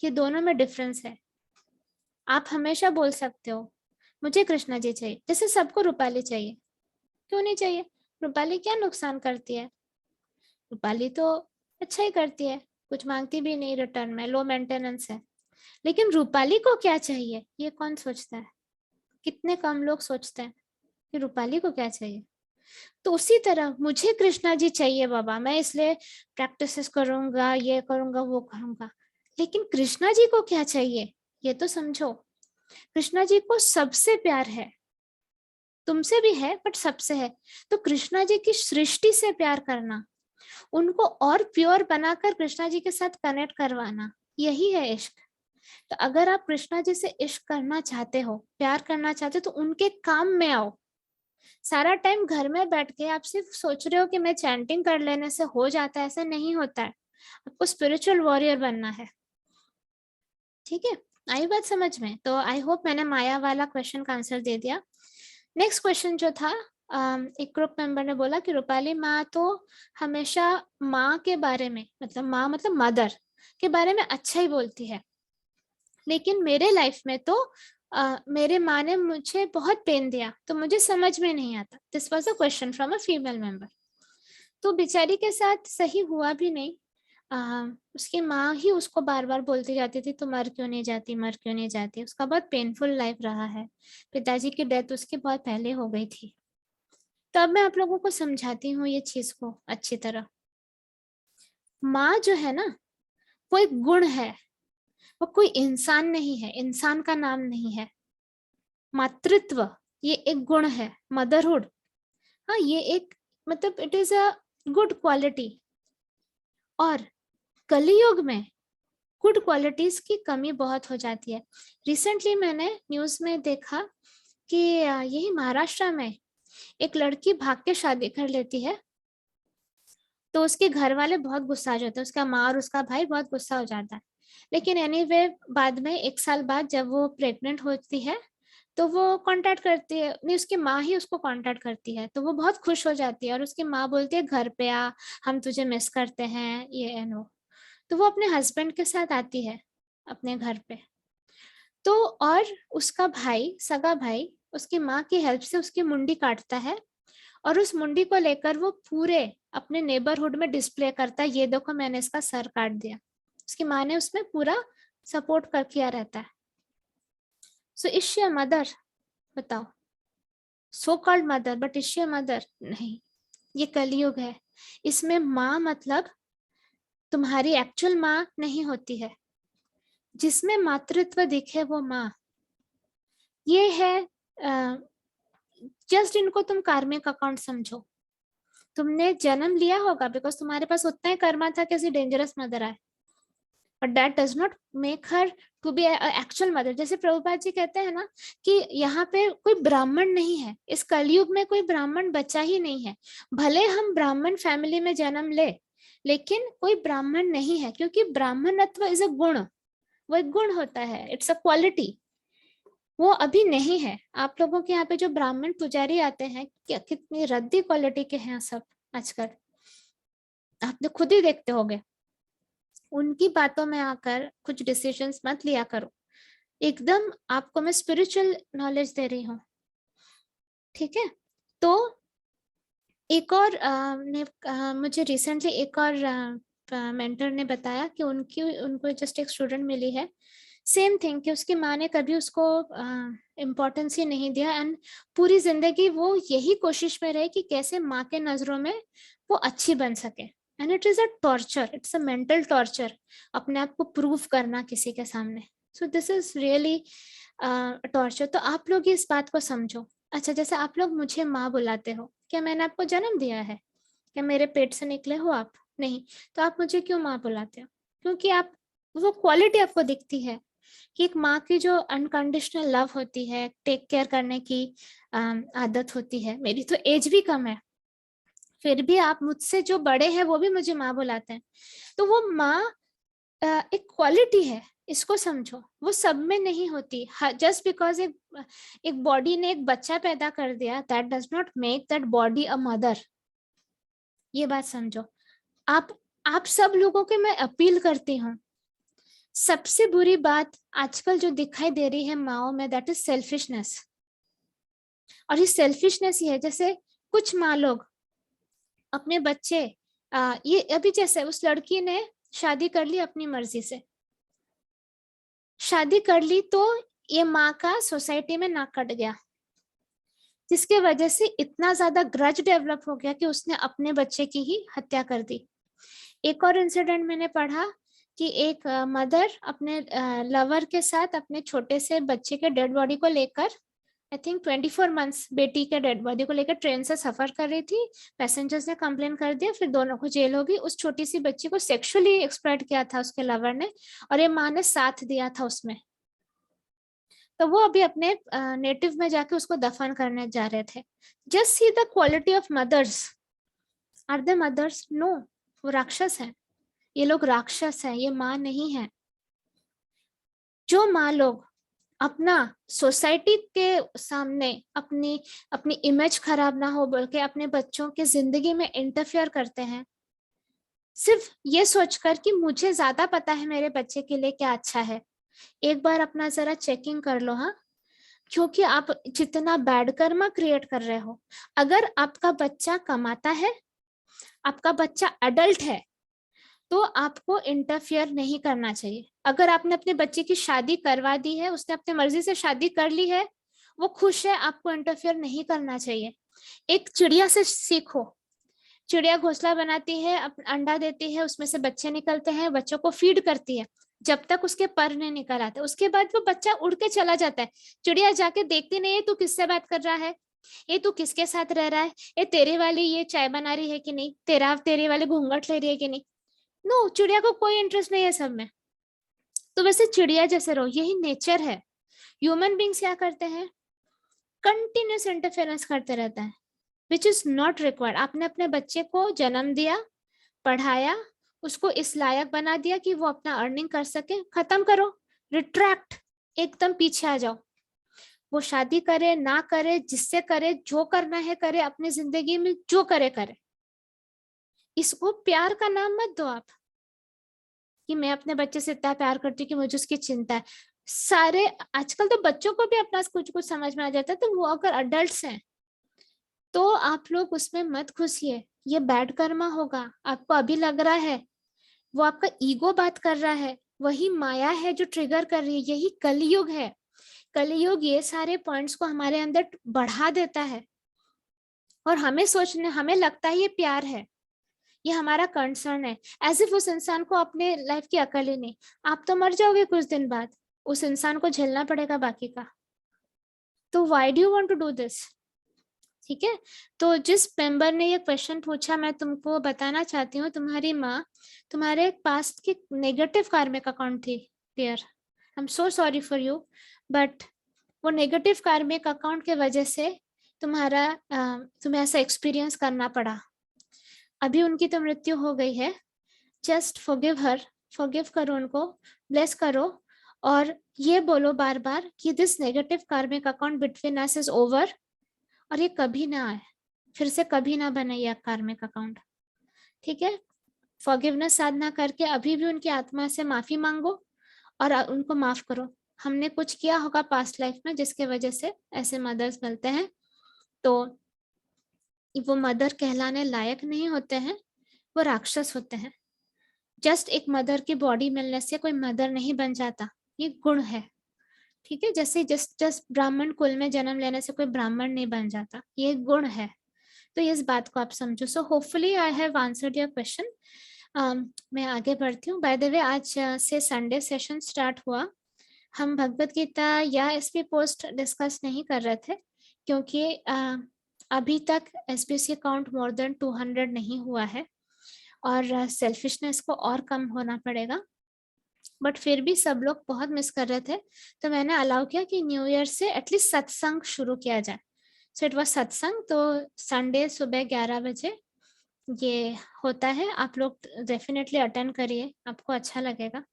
ये दोनों में डिफरेंस है। आप हमेशा बोल सकते हो मुझे कृष्णा जी चाहिए, जैसे सबको रूपाली चाहिए। क्यों नहीं चाहिए? रूपाली क्या नुकसान करती है? रूपाली तो अच्छा ही करती है, कुछ मांगती भी नहीं रिटर्न में, लो मेंटेनेंस है। लेकिन रूपाली को क्या चाहिए, ये कौन सोचता है? कितने कम लोग सोचते हैं कि रूपाली को क्या चाहिए। तो उसी तरह मुझे कृष्णा जी चाहिए बाबा, मैं इसलिए प्रैक्टिसेस करूंगा, ये करूंगा, वो करूंगा। लेकिन कृष्णा जी को क्या चाहिए, ये तो समझो। कृष्णा जी को सबसे प्यार है, तुमसे भी है बट सबसे है। तो कृष्णा जी की सृष्टि से प्यार करना, उनको और प्योर बनाकर कृष्णा जी के साथ कनेक्ट करवाना, यही है इश्क। तो अगर आप कृष्णा जी से इश्क करना चाहते हो, प्यार करना चाहते हो, तो उनके काम में आओ। सारा टाइम घर में बैठ के आप सिर्फ सोच रहे हो कि मैं चैंटिंग कर लेने से हो जाता है, ऐसा नहीं होता है। आपको स्पिरिचुअल वॉरियर बनना है। ठीक है, आई बात समझ में? तो आई होप मैंने माया वाला क्वेश्चन का आंसर दे दिया। नेक्स्ट क्वेश्चन जो था, एक ग्रुप मेंबर ने बोला कि रूपाली माँ तो हमेशा माँ के बारे में, मतलब माँ मतलब मदर के बारे में अच्छा ही बोलती है, लेकिन मेरे लाइफ में तो मेरे माँ ने मुझे बहुत पेन दिया, तो मुझे समझ में नहीं आता। This was a question from a female member. तो बेचारी के साथ सही हुआ भी नहीं। उसकी माँ ही उसको बार बार बोलती जाती थी, तो मर क्यों नहीं जाती, मर क्यों नहीं जाती। उसका बहुत पेनफुल लाइफ रहा है। पिताजी की डेथ उसके बहुत पहले हो गई थी। तो अब मैं आप लोगों को समझाती हूँ ये चीज को अच्छी तरह। माँ जो है ना, वो एक गुण है, वो कोई इंसान नहीं है, इंसान का नाम नहीं है। मातृत्व ये एक गुण है, मदरहुड। हाँ, ये एक, मतलब it is a good quality. और कलयुग में गुड क्वालिटीज की कमी बहुत हो जाती है। रिसेंटली मैंने न्यूज में देखा कि यही महाराष्ट्र में एक लड़की भाग के शादी कर लेती है, तो उसके घर वाले बहुत गुस्सा हो जाते हैं, उसका माँ और उसका भाई बहुत गुस्सा हो जाता है। लेकिन एनीवे बाद में 1 साल बाद जब वो प्रेग्नेंट होती है, तो वो कांटेक्ट करती है, नहीं उसकी माँ ही उसको कांटेक्ट करती है, तो वो बहुत खुश हो जाती है और उसकी माँ बोलती है घर पे आ, हम तुझे मिस करते हैं, ये एंड वो। तो वो अपने हस्बैंड के साथ आती है अपने घर पे। तो और उसका भाई, सगा भाई, उसकी माँ की हेल्प से उसकी मुंडी काटता है, और उस मुंडी को लेकर वो पूरे अपने नेबरहुड में डिस्प्ले करता है, ये देखो मैंने इसका सर काट दिया। उसकी माँ ने उसमें पूरा सपोर्ट कर किया रहता है। So is she a mother? बताओ। So called mother, but is she a mother? नहीं। ये कलयुग है। इसमें माँ मतलब तुम्हारी एक्चुअल माँ नहीं होती है। जिसमें मातृत्व दिखे वो माँ, ये है। जस्ट इनको तुम कार्मिक अकाउंट समझो। तुमने जन्म लिया होगा बिकॉज तुम्हारे पास उतना ही कर्मा था कैसी डेंजरस मदर आए, but that does not make her to be actual mother. जैसे प्रभुपाद जी कहते हैं ना कि यहाँ पे कोई ब्राह्मण नहीं है, इस कलयुग में कोई ब्राह्मण बच्चा ही नहीं है। भले हम ब्राह्मण फैमिली में जन्म ले, लेकिन कोई ब्राह्मण नहीं है, क्योंकि ब्राह्मणत्व इज अ गुण, वो एक गुण होता है, इट्स अ क्वालिटी। वो अभी नहीं है। आप लोगों के यहाँ पे जो ब्राह्मण पुजारी आते हैं, क्या कितनी रद्दी क्वालिटी के हैं सब आजकल, आपने खुद ही देखते होंगे। उनकी बातों में आकर कुछ डिसीजंस मत लिया करो। एकदम आपको मैं स्पिरिचुअल नॉलेज दे रही हूँ, ठीक है। तो एक और मुझे रिसेंटली एक और मेंटर ने बताया कि उनको जस्ट एक स्टूडेंट मिली है, सेम थिंग, कि उसकी माँ ने कभी उसको इम्पोर्टेंस ही नहीं दिया, एंड पूरी जिंदगी वो यही कोशिश में रहे कि कैसे माँ के नजरों में वो अच्छी बन सके। And it is a torture, it's a mental torture, अपने आप को प्रूव करना किसी के सामने। So this is really torture. तो आप लोग इस बात को समझो। अच्छा, जैसे आप लोग मुझे माँ बुलाते हो, क्या मैंने आपको जन्म दिया है? क्या मेरे पेट से निकले हो आप? नहीं। तो आप मुझे क्यों माँ बुलाते हो? क्योंकि आप, वो क्वालिटी आपको दिखती है कि एक माँ की जो अनकंडीशनल लव होती है, टेक केयर करने की आदत होती है। मेरी तो एज भी कम है, फिर भी आप मुझसे जो बड़े हैं वो भी मुझे माँ बुलाते हैं। तो वो माँ एक क्वालिटी है, इसको समझो। वो सब में नहीं होती। जस्ट बिकॉज एक बॉडी ने एक बच्चा पैदा कर दिया, that does not make that body a mother. ये बात समझो। आप सब लोगों के मैं अपील करती हूँ, सबसे बुरी बात आजकल जो दिखाई दे रही है माओ में, दैट इज सेल्फिशनेस। और ये सेल्फिशनेस ही है, जैसे कुछ माँ लोग अपने बच्चे ये अभी जैसे उस लड़की ने शादी कर ली अपनी मर्जी से, शादी कर ली, तो ये माँ का सोसाइटी में नाक कट गया, जिसके वजह से इतना ज्यादा ग्रज डेवलप हो गया कि उसने अपने बच्चे की ही हत्या कर दी। एक और इंसिडेंट मैंने पढ़ा कि एक मदर अपने लवर के साथ अपने छोटे से बच्चे के डेड बॉडी को लेकर, आई थिंक 24 मंथ्स बेटी के डेड बॉडी को लेकर ट्रेन से सफर कर रही थी। पैसेंजर्स ने कंप्लेन कर दिया, फिर दोनों को जेल हो गई। उस छोटी सी बच्ची को सेक्सुअली एक्सप्लॉइट किया था उसके लवर ने, और ये माँ ने साथ दिया था उसमें। तो वो अभी अपने नेटिव में जाके उसको दफन करने जा रहे थे। Just see the quality of mothers. Are they mothers? No, वो राक्षस है। ये लोग राक्षस है, ये माँ नहीं है। जो माँ लोग अपना सोसाइटी के सामने अपनी अपनी इमेज खराब ना हो बोल के अपने बच्चों के जिंदगी में इंटरफेयर करते हैं, सिर्फ ये सोचकर कि मुझे ज्यादा पता है मेरे बच्चे के लिए क्या अच्छा है, एक बार अपना जरा चेकिंग कर लो। हाँ, क्योंकि आप जितना बैड कर्मा क्रिएट कर रहे हो, अगर आपका बच्चा कमाता है, आपका बच्चा अडल्ट है, तो आपको इंटरफियर नहीं करना चाहिए। अगर आपने अपने बच्चे की शादी करवा दी है, उसने अपनी मर्जी से शादी कर ली है, वो खुश है, आपको इंटरफियर नहीं करना चाहिए। एक चिड़िया से सीखो। चिड़िया घोंसला बनाती है, अंडा देती है, उसमें से बच्चे निकलते हैं, बच्चों को फीड करती है जब तक उसके पर नहीं निकल आते। उसके बाद वो बच्चा उड़ के चला जाता है। चिड़िया जाके देखती नहीं है तू किससे बात कर रहा है, ये तू किसके साथ रह रहा है, ये तेरे वाली ये चाय बना रही है कि नहीं, तेरे वाले घूंघट ले रही है कि नहीं। नो, चिड़िया को कोई इंटरेस्ट नहीं है सब में। तो वैसे चिड़िया जैसे रहो, यही नेचर है। ह्यूमन बींग्स क्या करते हैं? कंटिन्यूस इंटरफेरेंस करते रहते हैं, विच इज नॉट रिक्वायर्ड। आपने अपने बच्चे को जन्म दिया, पढ़ाया, उसको इस लायक बना दिया कि वो अपना अर्निंग कर सके, खत्म करो, रिट्रैक्ट, एकदम पीछे आ जाओ। वो शादी करे ना करे, जिससे करे, जो करना है करे, अपनी जिंदगी में जो करे करे। इसको प्यार का नाम मत दो आप कि मैं अपने बच्चे से इतना प्यार करती हूँ कि मुझे उसकी चिंता है। सारे आजकल तो बच्चों को भी अपना कुछ कुछ समझ में आ जाता है, तो वो अगर अडल्ट्स हैं तो आप लोग उसमें मत घुसिए, ये बैड कर्मा होगा। आपको अभी लग रहा है वो आपका ईगो बात कर रहा है, वही माया है जो ट्रिगर कर रही है। यही कलयुग है। कलयुग ये सारे पॉइंट्स को हमारे अंदर बढ़ा देता है, और हमें लगता है ये प्यार है, ये हमारा कंसर्न है, एज इफ उस इंसान को अपने लाइफ की अकल ही नहीं। आप तो मर जाओगे कुछ दिन बाद, उस इंसान को झेलना पड़ेगा बाकी का। तो why do you want to do this? ठीक है, तो जिस मेंबर ने ये क्वेश्चन पूछा, मैं तुमको बताना चाहती हूँ, तुम्हारी माँ तुम्हारे पास्ट की नेगेटिव कार्मिक अकाउंट थी dear. I am so sorry for you, but वो नेगेटिव कार्मिक अकाउंट के वजह से तुम्हें ऐसा एक्सपीरियंस करना पड़ा। अभी उनकी तो मृत्यु हो गई है, जस्ट फॉरगिव हर, फॉरगिव करो उनको, ब्लेस करो, और ये बोलो बार बार कि this negative karmic account between us is over, और ये कभी ना आए, फिर से कभी ना बने ये कार्मिक अकाउंट। ठीक है, फॉरगिवनेस साधना करके अभी भी उनकी आत्मा से माफी मांगो और उनको माफ करो। हमने कुछ किया होगा पास्ट लाइफ में जिसके वजह से ऐसे मदर्स मिलते हैं, तो वो मदर कहलाने लायक नहीं होते हैं, वो राक्षस होते हैं। जस्ट एक मदर की बॉडी मिलने से कोई मदर नहीं बन जाता, ये गुण है। ठीक है, जैसे जस्ट जस्ट ब्राह्मण कुल में जन्म लेने से कोई ब्राह्मण नहीं बन जाता, ये गुण है। तो इस बात को आप समझो। So hopefully I have answered your question. मैं आगे बढ़ती हूँ। बाय द वे, आज से संडे सेशन स्टार्ट हुआ। हम भगवत गीता या एसपी पोस्ट डिस्कस नहीं कर रहे थे, क्योंकि अभी तक एसपीसी काउंट मोर देन 200 नहीं हुआ है, और सेल्फिशनेस को और कम होना पड़ेगा। बट फिर भी सब लोग बहुत मिस कर रहे थे, तो मैंने अलाउ किया कि न्यू ईयर से एटलीस्ट सत्संग शुरू किया जाए। सो इट वाज सत्संग, तो संडे सुबह 11 बजे ये होता है। आप लोग डेफिनेटली अटेंड करिए, आपको अच्छा लगेगा।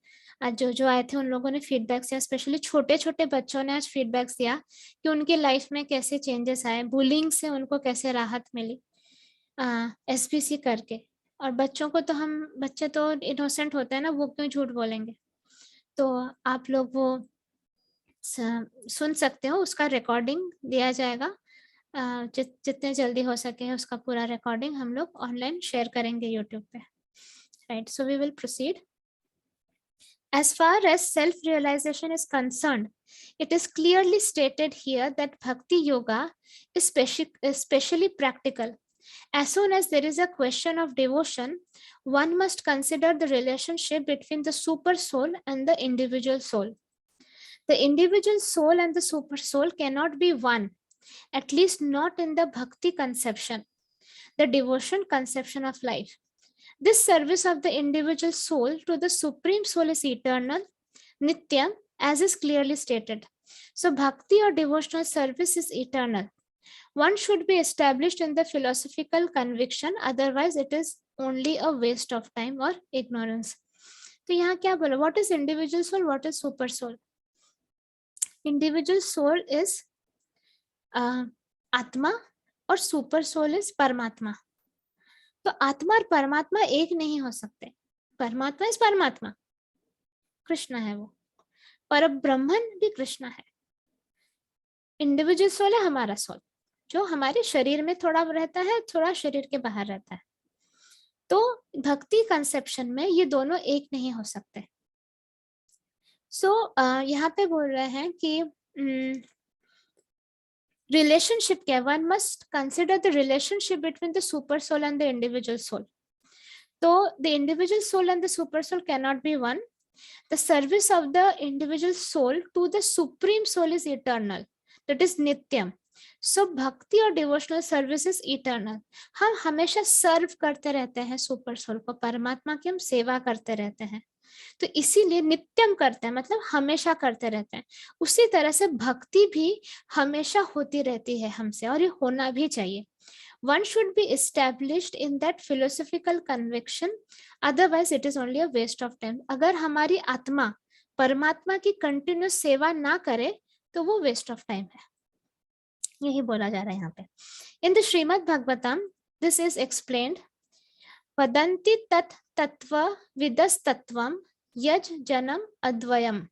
आज जो जो आए थे उन लोगों ने फीडबैक्स दिया, स्पेशली छोटे छोटे बच्चों ने आज फीडबैक्स दिया कि उनकी लाइफ में कैसे चेंजेस आए, बुलिंग से उनको कैसे राहत मिली एसपीसी करके। और बच्चों को तो बच्चे तो इनोसेंट होते हैं ना, वो क्यों झूठ बोलेंगे। तो आप लोग वो सुन सकते हो, उसका रिकॉर्डिंग दिया जाएगा। जितने जल्दी हो सके उसका पूरा रिकॉर्डिंग हम लोग ऑनलाइन शेयर करेंगे यूट्यूब पे। Right, so we will proceed. As far as self-realization is concerned, it is clearly stated here that Bhakti Yoga is especially practical. As soon as there is a question of devotion, one must consider the relationship between the super soul and the individual soul. The individual soul and the super soul cannot be one, at least not in the Bhakti conception, the devotion conception of life. This service of the individual soul to the Supreme Soul is eternal, Nityam, as is clearly stated. So Bhakti or devotional service is eternal. One should be established in the philosophical conviction, otherwise it is only a waste of time or ignorance. तो यहाँ क्या बोला? What is individual soul? What is super soul? Individual soul is आत्मा और super soul is परमात्मा। तो आत्मा और परमात्मा एक नहीं हो सकते। परमात्मा इज परमात्मा, कृष्ण है वो, पर ब्रह्मन भी कृष्ण है। इंडिविजुअल सोल है हमारा सोल, जो हमारे शरीर में थोड़ा रहता है, थोड़ा शरीर के बाहर रहता है। तो भक्ति कंसेप्शन में ये दोनों एक नहीं हो सकते। सो यहाँ पे बोल रहे हैं कि relationship क्या, one must consider the relationship between the super soul and the individual soul. So the individual soul and the super soul cannot be one. The service of the individual soul to the supreme soul is eternal, that is nityam. So bhakti or devotional service is eternal. हम हमेशा सर्व करते रहते हैं super soul को, परमात्मा की हम सेवा करते रहते हैं, तो इसीलिए नित्यम करते हैं, मतलब हमेशा करते रहते हैं। उसी तरह से भक्ति भी हमेशा होती रहती है हमसे, और ये होना भी चाहिए। One should be established in that philosophical conviction, otherwise it is only a waste of time. अगर हमारी आत्मा परमात्मा की कंटिन्यूस सेवा ना करे तो वो वेस्ट ऑफ टाइम है, यही बोला जा रहा है यहाँ पे। In the Shrimad Bhagavatam this is explained, वदन्ति तत् तत्व विदस्तत्वम यज जनम अद्वयम.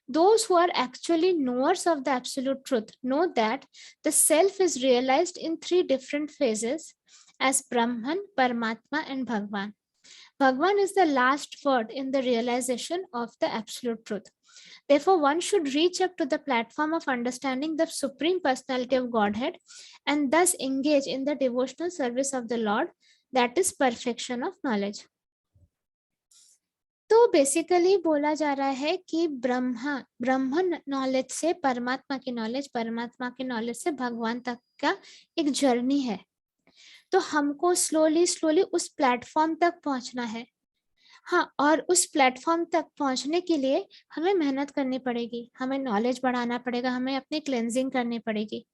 Those who are actually knowers of the absolute truth know that the self is realized in 3 different phases as Brahman, Paramatma and Bhagwan. Bhagwan is the last word in the realization of the absolute truth. Therefore, one should reach up to the platform of understanding the Supreme Personality of Godhead and thus engage in the devotional service of the Lord, that is perfection of knowledge. तो basically बोला जा रहा है कि ब्रह्म knowledge से परमात्मा की knowledge, परमात्मा की नॉलेज से भगवान तक का एक जर्नी है। तो हमको स्लोली स्लोली उस प्लेटफॉर्म तक पहुंचना है। हाँ, और उस प्लेटफॉर्म तक पहुंचने के लिए हमें मेहनत करनी पड़ेगी, हमें नॉलेज बढ़ाना पड़ेगा, हमें अपनी क्लेंजिंग करनी पड़ेगी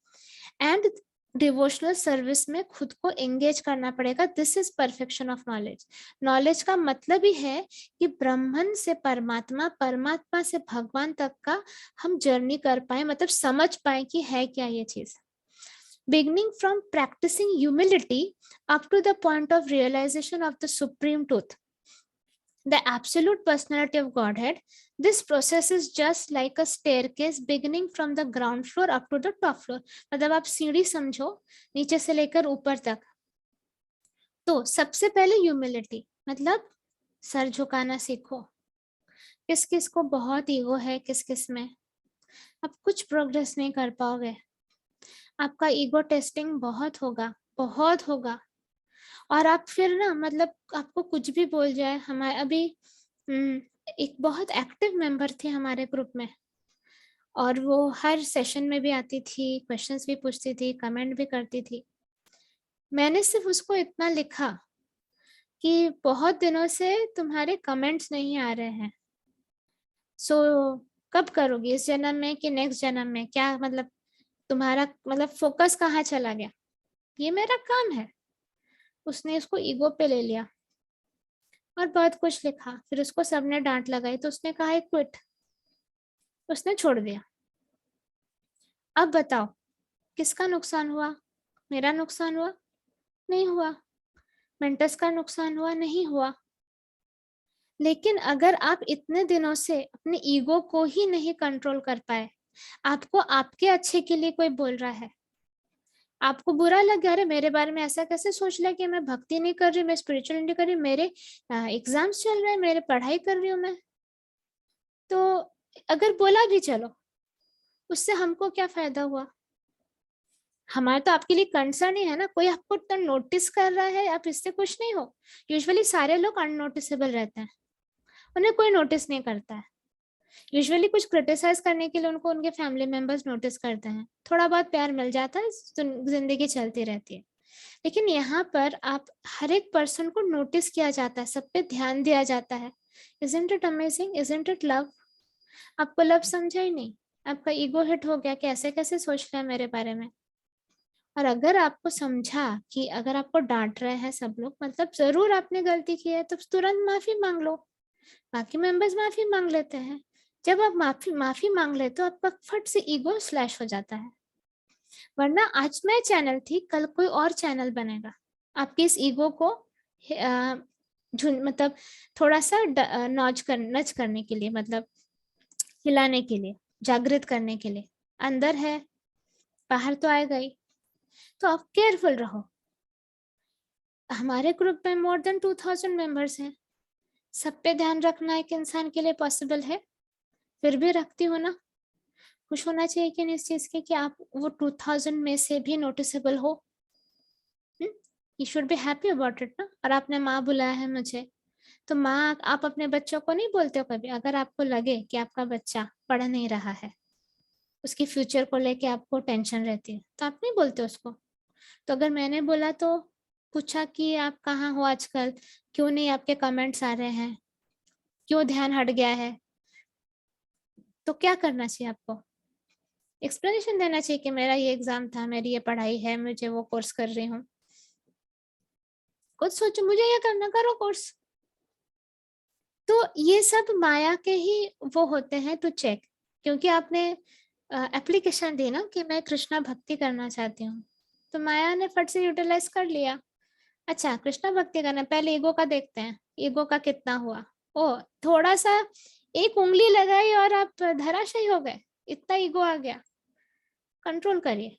एंड डिवोशनल सर्विस में खुद को एंगेज करना पड़ेगा। This is perfection of knowledge. Knowledge का मतलब ही है कि ब्रह्मन से परमात्मा, परमात्मा से भगवान तक का हम जर्नी कर पाए, मतलब समझ पाए कि है क्या ये चीज। Beginning from practicing humility up to the point of realization of the supreme truth, the absolute personality of Godhead, this process is just like a staircase beginning from the ground floor up to the top floor. मतलब आप सीढ़ी समझो, नीचे से लेकर ऊपर तक। तो सबसे पहले ह्यूमिलिटी, मतलब सर झुकाना सीखो। किस किस को बहुत ईगो है, किस किस में आप कुछ प्रोग्रेस नहीं कर पाओगे। आपका ईगो टेस्टिंग बहुत होगा, बहुत होगा। और आप फिर ना, मतलब आपको कुछ भी बोल जाए। हमारे अभी एक बहुत एक्टिव मेंबर थी हमारे ग्रुप में, और वो हर सेशन में भी आती थी, क्वेश्चंस भी पूछती थी, कमेंट भी करती थी। मैंने सिर्फ उसको इतना लिखा कि बहुत दिनों से तुम्हारे कमेंट्स नहीं आ रहे हैं, सो कब करोगी, इस जन्म में कि नेक्स्ट जन्म में? क्या मतलब तुम्हारा, मतलब फोकस कहाँ चला गया? ये मेरा काम है। उसने इसको ईगो पे ले लिया और बहुत कुछ लिखा। फिर उसको सबने डांट लगाई तो उसने कहा क्विट, उसने छोड़ दिया। अब बताओ किसका नुकसान हुआ? मेरा नुकसान हुआ? नहीं हुआ। मेंटस का नुकसान हुआ? नहीं हुआ। लेकिन अगर आप इतने दिनों से अपने ईगो को ही नहीं कंट्रोल कर पाए, आपको आपके अच्छे के लिए कोई बोल रहा है, आपको बुरा लग गया, अरे मेरे बारे में ऐसा कैसे सोच लिया कि मैं भक्ति नहीं कर रही, मैं स्पिरिचुअल नहीं कर रही, मेरे एग्जाम्स चल रहे हैं, मेरे पढ़ाई कर रही हूँ मैं, तो अगर बोला भी चलो, उससे हमको क्या फायदा हुआ? हमारा तो आपके लिए कंसर्न ही है ना, कोई आपको तो नोटिस कर रहा है, आप इससे खुश नहीं हो? यूजुअली सारे लोग अननोटिसेबल रहते हैं, उन्हें कोई नोटिस नहीं करता है। यूजुअली कुछ क्रिटिसाइज करने के लिए उनको उनके फैमिली मेंबर्स नोटिस करते हैं, थोड़ा बहुत प्यार मिल जाता है, जिंदगी चलती रहती है। लेकिन यहाँ पर आप हर एक पर्सन को नोटिस किया जाता है, सब पे ध्यान दिया जाता है। Isn't it amazing, isn't it love? आपको लव समझा ही नहीं, आपका ईगो हिट हो गया कि ऐसे कैसे सोच रहे हैं मेरे बारे में। और अगर आपको समझा कि अगर आपको डांट रहे हैं सब लोग, मतलब जरूर आपने गलती की है, तो तुरंत माफी मांग लो। बाकी मेंबर्स माफी मांग लेते हैं। जब आप माफी माफी मांग लेते हो, आपका फट से ईगो स्लैश हो जाता है। वरना आज मैं चैनल थी, कल कोई और चैनल बनेगा। आपके इस ईगो को मतलब थोड़ा सा नच करने के लिए, मतलब हिलाने के लिए, जागृत करने के लिए। अंदर है, बाहर तो आएगा ही। तो आप केयरफुल रहो। हमारे ग्रुप में मोर देन 2000 मेंबर्स हैं। सब पे ध्यान रखना एक इंसान के लिए पॉसिबल है? फिर भी रखती हो ना। खुश होना चाहिए कि नहीं इस चीज के कि आप वो 2000 में से भी नोटिसेबल हो। You should be happy about it ना। और आपने माँ बुलाया है मुझे, तो माँ, आप अपने बच्चों को नहीं बोलते हो कभी, अगर आपको लगे कि आपका बच्चा पढ़ नहीं रहा है, उसकी फ्यूचर को लेके आपको टेंशन रहती है, तो आप नहीं बोलते उसको? तो अगर मैंने बोला तो पूछा कि आप कहाँ हो आजकल, क्यों नहीं आपके कमेंट्स आ रहे हैं, क्यों ध्यान हट गया है, तो क्या करना चाहिए आपको? एक्सप्लेनेशन देना चाहिए कि मेरा ये एग्जाम था, मेरी ये पढ़ाई है, मुझे वो कोर्स कर रही हूँ। कुछ सोचो, मुझे ये करना, करो कोर्स। तो ये सब माया के ही वो होते हैं टू चेक। क्योंकि आपने एप्लीकेशन दी ना कि मैं कृष्णा भक्ति करना चाहती हूँ, तो माया ने फट से यूटिलाइज कर लिया। अच्छा, कृष्णा भक्ति करना, पहले ईगो का देखते हैं, ईगो का कितना हुआ। ओ, थोड़ा सा एक उंगली लगाई और आप धराशायी हो गए, इतना ईगो आ गया। कंट्रोल करिए।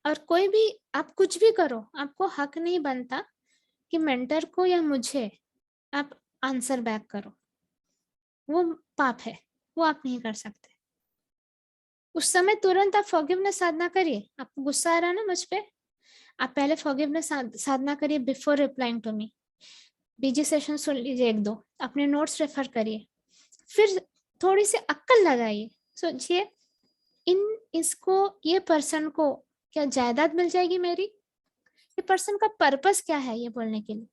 और कोई भी, आप कुछ भी करो, आपको हक नहीं बनता कि मेंटर को या मुझे आप आंसर बैक करो। वो पाप है, वो आप नहीं कर सकते। उस समय तुरंत आप फॉरगिवनेस साधना करिए। आपको गुस्सा आ रहा है ना मुझ पे, आप पहले फॉरगिवनेस साधना करिए before replying to me. BG session सुन लीजिए, एक दो अपने नोट्स रेफर करिए, फिर थोड़ी सी अक्ल लगाइए, सोचिए इसको, ये पर्सन को क्या जायदाद मिल जाएगी मेरी? ये पर्सन का पर्पस क्या है ये बोलने के लिए?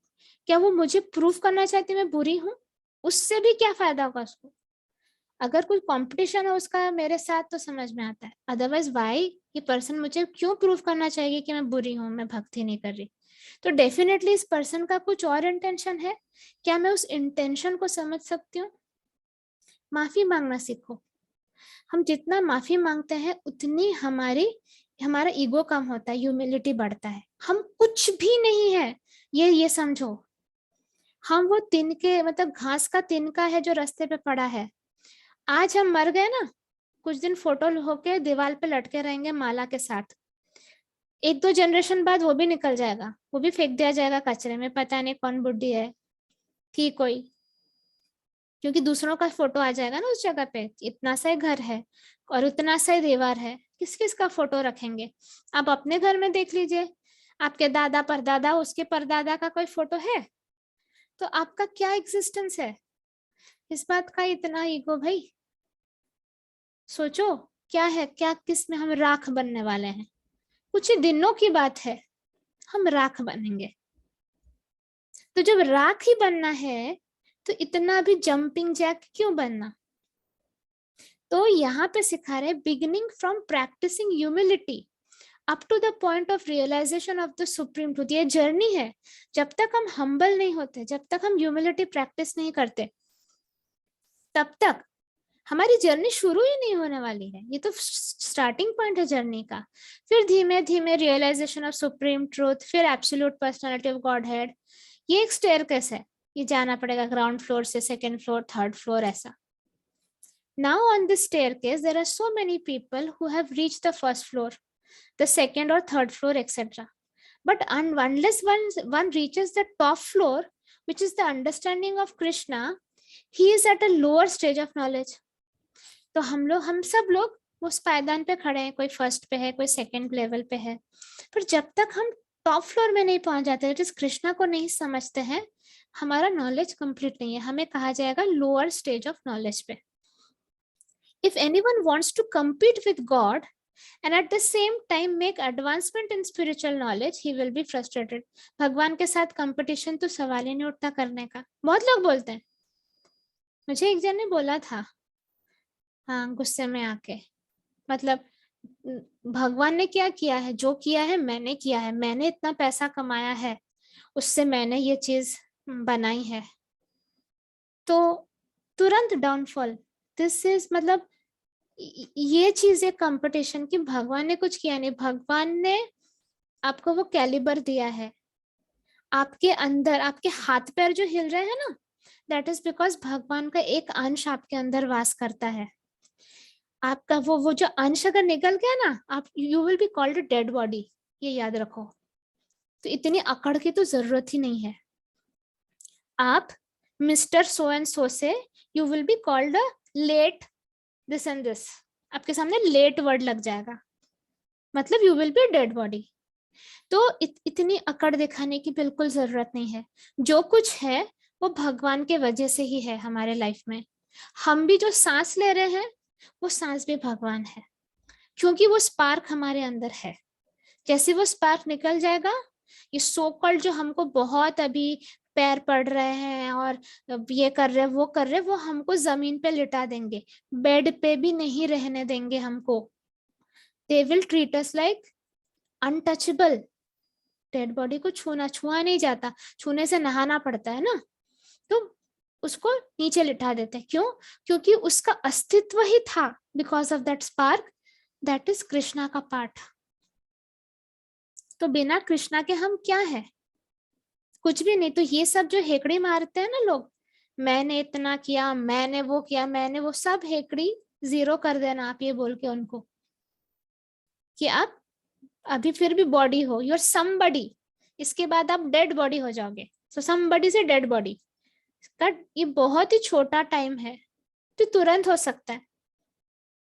क्या वो मुझे प्रूफ करना चाहती मैं बुरी हूं? उससे भी क्या फायदा होगा उसको? अगर कोई कंपटीशन है उसका मेरे साथ तो समझ में आता है, अदरवाइज वाई ये पर्सन मुझे क्यों प्रूफ करना चाहिए कि मैं बुरी हूं, मैं भक्ति नहीं कर रही? तो डेफिनेटली इस पर्सन का कुछ और इंटेंशन है। क्या मैं उस इंटेंशन को समझ सकती हूँ? माफी मांगना सीखो। हम जितना माफी मांगते हैं उतनी हमारा ईगो कम होता है, ह्यूमिलिटी बढ़ता है। हम कुछ भी नहीं है, ये समझो। हम वो तिनके, मतलब घास का तिनका है जो रास्ते पे पड़ा है। आज हम मर गए ना, कुछ दिन फोटो होके दीवार पे लटके रहेंगे माला के साथ, एक दो जनरेशन बाद वो भी निकल जाएगा, वो भी फेंक दिया जाएगा कचरे में, पता नहीं कौन बुड्ढी है थी कोई, क्योंकि दूसरों का फोटो आ जाएगा ना उस जगह पे। इतना सा ही घर है और उतना सा ही दीवार है, किस किस का फोटो रखेंगे? आप अपने घर में देख लीजिए, आपके दादा परदादा, उसके परदादा का कोई फोटो है? तो आपका क्या एग्जिस्टेंस है? इस बात का इतना ईगो भाई? सोचो क्या है, क्या किस में हम राख बनने वाले हैं? कुछ ही दिनों की बात है, हम राख बनेंगे। तो जब राख ही बनना है तो इतना भी जंपिंग जैक क्यों बनना? तो यहाँ पे सिखा रहे beginning from practising humility up to the point of realisation of the supreme truth. ये जर्नी है। जब तक हम हम्बल नहीं होते, जब तक हम ह्यूमिलिटी प्रैक्टिस नहीं करते, तब तक हमारी जर्नी शुरू ही नहीं होने वाली है। ये तो स्टार्टिंग पॉइंट है जर्नी का। फिर धीमे धीमे रियलाइजेशन ऑफ सुप्रीम ट्रूथ, फिर absolute personality of God head. ये एक स्टेयरकेस है, ये जाना पड़ेगा ग्राउंड फ्लोर से सेकेंड फ्लोर, थर्ड फ्लोर, ऐसा। Now on this staircase there are so many people who have reached the first floor, the second or third floor, etc. But unless one reaches the top floor, which is the understanding of Krishna, he is at a lower stage of knowledge. तो हम सब लोग उस पायदान पे खड़े हैं, कोई फर्स्ट पे है, कोई सेकंड लेवल पे है, पर जब तक हम टॉप फ्लोर में नहीं पहुंच जाते, जिस कृष्णा को नहीं समझते हैं, हमारा नॉलेज कंप्लीट नहीं है, हमें कहा जाएगा लोअर स्टेज ऑफ नॉलेज पे। If anyone wants to compete with God and at the same time make advancement in spiritual knowledge, he will be frustrated. भगवान के साथ कंपटीशन तो सवाल ही नहीं उठता करने का। बहुत लोग बोलते हैं, मुझे एक जन ने बोला था, हाँ गुस्से में आके, मतलब भगवान ने क्या किया है? जो किया है मैंने किया है, मैंने इतना पैसा कमाया है, उससे मैंने ये चीज बनाई है, तो तुरंत डाउनफॉल। दिस इज, मतलब ये चीज है कंपटीशन की। भगवान ने कुछ किया नहीं, भगवान ने आपको वो कैलिबर दिया है। आपके अंदर, आपके हाथ पैर जो हिल रहे हैं ना, दैट इज बिकॉज भगवान का एक अंश आपके अंदर वास करता है। आपका वो जो अंश अगर निकल गया ना, आप you will be called dead body, ये याद रखो। तो इतनी अकड़ की तो जरूरत ही नहीं है। आप मिस्टर सो एंड सो से you will be called let this and this, आपके सामने लेट वर्ड लग जाएगा, मतलब you will be dead body. तो इतनी अकड़ दिखाने की बिल्कुल जरूरत नहीं है। जो कुछ है वो भगवान के वजह से ही है हमारे लाइफ में। हम भी जो सांस ले रहे हैं वो सांस भी भगवान है, क्योंकि वो स्पार्क हमारे अंदर है। जैसे वो स्पार्क निकल जाएगा, ये सो कॉल्ड जो हमको बहुत अभी पैर पड़ रहे हैं और ये कर रहे, वो कर रहे, वो हमको जमीन पे लिटा देंगे, बेड पे भी नहीं रहने देंगे हमको। They will treat us like untouchable. Dead body को छुआ नहीं जाता, छूने से नहाना पड़ता है ना, तो उसको नीचे लिटा देते हैं। क्यों? क्योंकि उसका अस्तित्व ही था, because of that spark, that is Krishna का पार्ट। तो बिना कृष्णा के हम क्या है? कुछ भी नहीं। तो ये सब जो हेकड़ी मारते हैं ना लोग, मैंने इतना किया, मैंने वो किया, मैंने वो, सब हेकड़ी जीरो कर देना आप ये बोल के उनको कि आप अभी फिर भी बॉडी हो, यूर समबडी, इसके बाद आप डेड बॉडी हो जाओगे। सो समबडी से डेड बॉडी का ये बहुत ही छोटा टाइम है, तो तुरंत हो सकता है।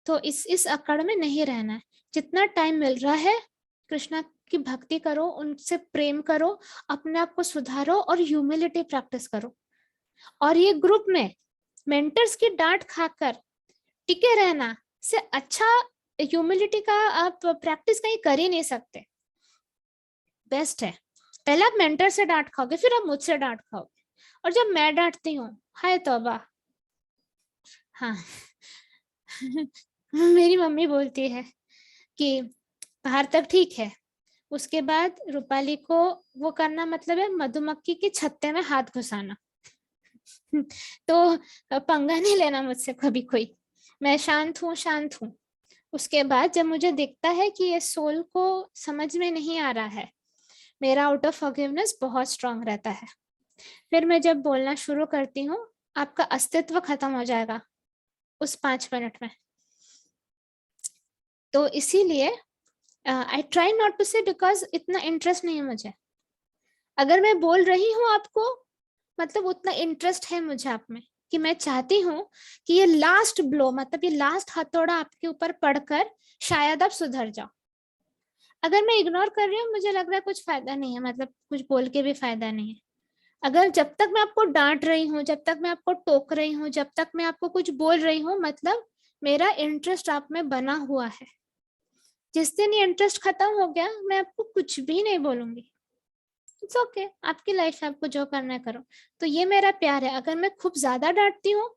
तो इस अकड़ में नहीं रहना है। जितना टाइम मिल रहा है कृष्णा की भक्ति करो, उनसे प्रेम करो, अपने आप को सुधारो और ह्यूमिलिटी प्रैक्टिस करो। और ये ग्रुप में मेंटर्स की डांट खाकर टिके रहना से अच्छा ह्यूमिलिटी का आप प्रैक्टिस कहीं कर ही नहीं सकते। बेस्ट है, पहले आप मेंटर से डांट खाओगे, फिर आप मुझसे डांट खाओगे। और जब मैं डांटती हूँ, हाय तौबा, हाँ मेरी मम्मी बोलती है कि बाहर तक ठीक है, उसके बाद रूपाली को वो करना मतलब है मधुमक्खी के छत्ते में हाथ घुसाना। तो पंगा नहीं लेना मुझसे कभी कोई, मैं शांत हूँ, शांत हूँ। उसके बाद जब मुझे दिखता है कि ये सोल को समझ में नहीं आ रहा है, मेरा आउट ऑफ फॉरगिवनेस बहुत स्ट्रांग रहता है। फिर मैं जब बोलना शुरू करती हूँ, आपका अस्तित्व खत्म हो जाएगा उस 5 मिनट में। तो इसीलिए आई ट्राई नॉट टू से, बिकॉज इतना इंटरेस्ट नहीं है मुझे। अगर मैं बोल रही हूँ आपको, मतलब उतना इंटरेस्ट है मुझे आप में कि मैं चाहती हूँ कि ये लास्ट ब्लो, मतलब ये लास्ट हथौड़ा आपके ऊपर पड़कर शायद आप सुधर जाओ। अगर मैं इग्नोर कर रही हूँ, मुझे लग रहा है कुछ फायदा नहीं है, मतलब कुछ बोल के भी फायदा नहीं है। अगर जब तक मैं आपको डांट रही हूँ, जब तक मैं आपको टोक रही हूँ, जब तक मैं आपको कुछ बोल रही हूँ, मतलब मेरा इंटरेस्ट आप में बना हुआ है। जिस दिन ये इंटरेस्ट खत्म हो गया, मैं आपको कुछ भी नहीं बोलूंगी। इट्स ओके, आपकी लाइफ है, आपको जो करना है करो। तो ये मेरा प्यार है। अगर मैं खूब ज्यादा डांटती हूँ,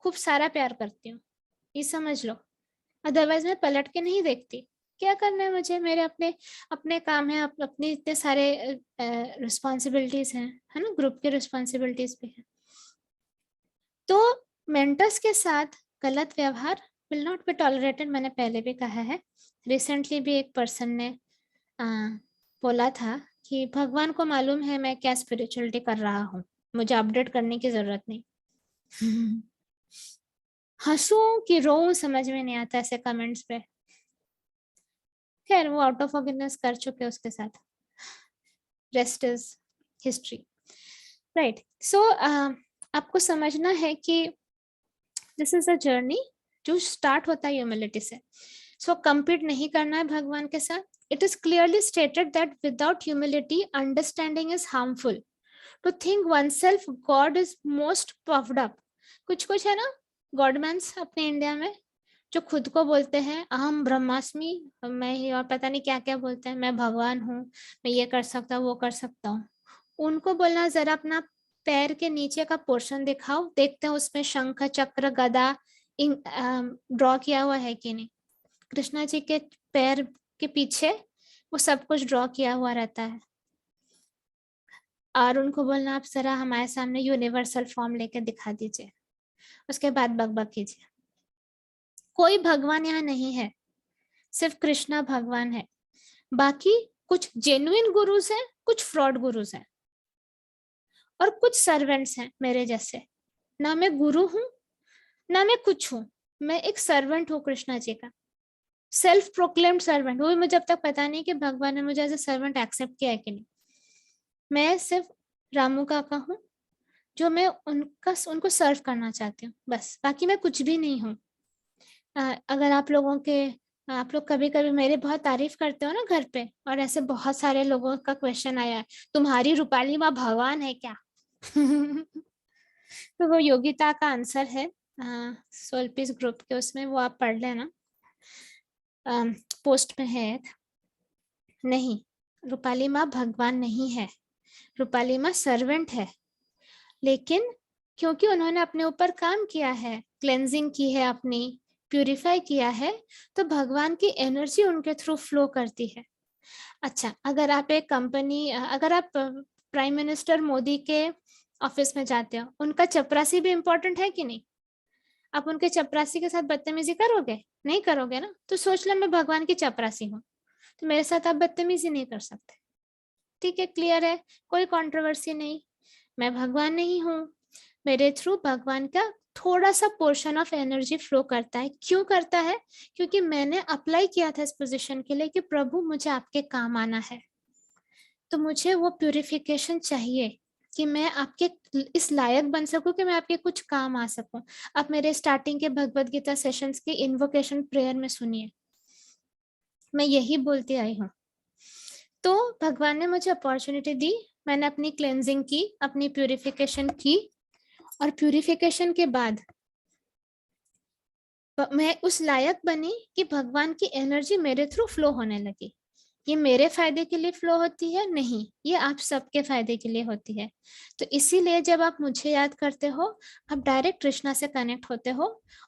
खूब सारा प्यार करती हूँ, ये समझ लो। अदरवाइज मैं पलट के नहीं देखती। क्या करना है मुझे, मेरे अपने अपने काम है, अपने इतने सारे रिस्पॉन्सिबिलिटीज हैं, है ना, ग्रुप की रिस्पॉन्सिबिलिटीज भी है। तो मेंटर्स के साथ गलत व्यवहार विल नॉट बी टॉलरेटेड, मैंने पहले भी कहा है। रिसेंटली भी एक पर्सन ने बोला था कि भगवान को मालूम है मैं क्या स्पिरिचुअलिटी कर रहा हूँ, मुझे अपडेट करने की जरूरत नहीं। हंसूं कि रोऊं समझ में नहीं आता ऐसे कमेंट्स पे। खैर वो आउट ऑफ फॉरगिवनेस कर चुके उसके साथ, रेस्ट इज हिस्ट्री, राइट। सो आपको समझना है कि दिस इज अ जर्नी जो स्टार्ट होता है ह्यूमिलिटी से। सो कंपीट नहीं करना है भगवान के साथ। It is clearly stated that without humility understanding is harmful. To think oneself God is most puffed up. कुछ कुछ है ना गॉडमैन्स अपने इंडिया में, जो खुद को बोलते हैं अहम ब्रह्मास्मि, मैं ही, और पता नहीं क्या क्या बोलते हैं, मैं भगवान हूँ, मैं ये कर सकता हूँ, वो कर सकता हूँ। उनको बोलना जरा अपना पैर के नीचे का पोर्शन दिखाओ, देखते हैं उसमें शंख चक्र गदा ड्रॉ किया हुआ है कि नहीं। कृष्णा जी के पैर के पीछे वो सब कुछ ड्रॉ किया हुआ रहता है। और उनको बोलना आप जरा हमारे सामने यूनिवर्सल फॉर्म लेके दिखा दीजिए, उसके बाद बकबक कीजिए। कोई भगवान यहाँ नहीं है, सिर्फ कृष्णा भगवान है। बाकी कुछ जेन्युइन गुरुज हैं, कुछ फ्रॉड गुरुज हैं, और कुछ सर्वेंट्स हैं मेरे जैसे। ना मैं गुरु हूं, ना मैं कुछ हूं, मैं एक सर्वेंट हूँ कृष्णा जी का, सेल्फ प्रोक्लेम्ड सर्वेंट। वो भी मुझे अब तक पता नहीं कि भगवान ने मुझे एज ए सर्वेंट एक्सेप्ट किया है कि नहीं। मैं सिर्फ रामू काका हूँ, जो मैं उनको सर्व करना चाहती हूँ, बस। बाकी मैं कुछ भी नहीं हूँ। अगर आप लोग कभी कभी मेरी बहुत तारीफ करते हो ना घर पे, और ऐसे बहुत सारे लोगों का क्वेश्चन आया है, तुम्हारी रूपाली माँ भगवान है क्या? तो वो योगिता का आंसर है सोल पीस ग्रुप के, उसमें वो आप पढ़ लेना, पोस्ट में है एक। नहीं, रूपाली माँ भगवान नहीं है, रूपाली माँ सर्वेंट है। लेकिन क्योंकि उन्होंने अपने ऊपर काम किया है, क्लेंजिंग की है अपनी, प्यूरिफाई किया है, तो भगवान की एनर्जी उनके थ्रू फ्लो करती है। अच्छा, अगर आप एक कंपनी, अगर आप प्राइम मिनिस्टर मोदी के ऑफिस में जाते हो, उनका चपरासी भी इम्पोर्टेंट है कि नहीं? आप उनके चपरासी के साथ बदतमीजी करोगे? नहीं करोगे ना। तो सोच लो मैं भगवान की चपरासी हूँ, तो मेरे साथ आप बदतमीजी नहीं कर सकते। ठीक है, क्लियर है, कोई कंट्रोवर्सी नहीं। मैं भगवान नहीं हूँ, मेरे थ्रू भगवान का थोड़ा सा पोर्शन ऑफ एनर्जी फ्लो करता है। क्यों करता है? क्योंकि मैंने अप्लाई किया था इस पोजीशन के लिए कि प्रभु मुझे आपके काम आना है, तो मुझे वो प्यूरिफिकेशन चाहिए कि मैं आपके इस लायक बन सकूं कि मैं आपके कुछ काम आ सकूं। आप मेरे स्टार्टिंग के भगवत गीता सेशंस के इन्वोकेशन प्रेयर में सुनिए, मैं यही बोलती आई हूँ। तो भगवान ने मुझे अपॉर्चुनिटी दी, मैंने अपनी क्लेंजिंग की, अपनी प्यूरिफिकेशन की, और प्यूरिफिकेशन के बाद मैं उस लायक बनी कि भगवान की एनर्जी मेरे थ्रू फ्लो होने लगी। ये मेरे फायदे के लिए फ्लो होती है नहीं, ये आप सबके फायदे के लिए होती है। तो इसीलिए जब आप मुझे याद करते हो, आप डायरेक्ट कृष्णा से कनेक्ट होते हो,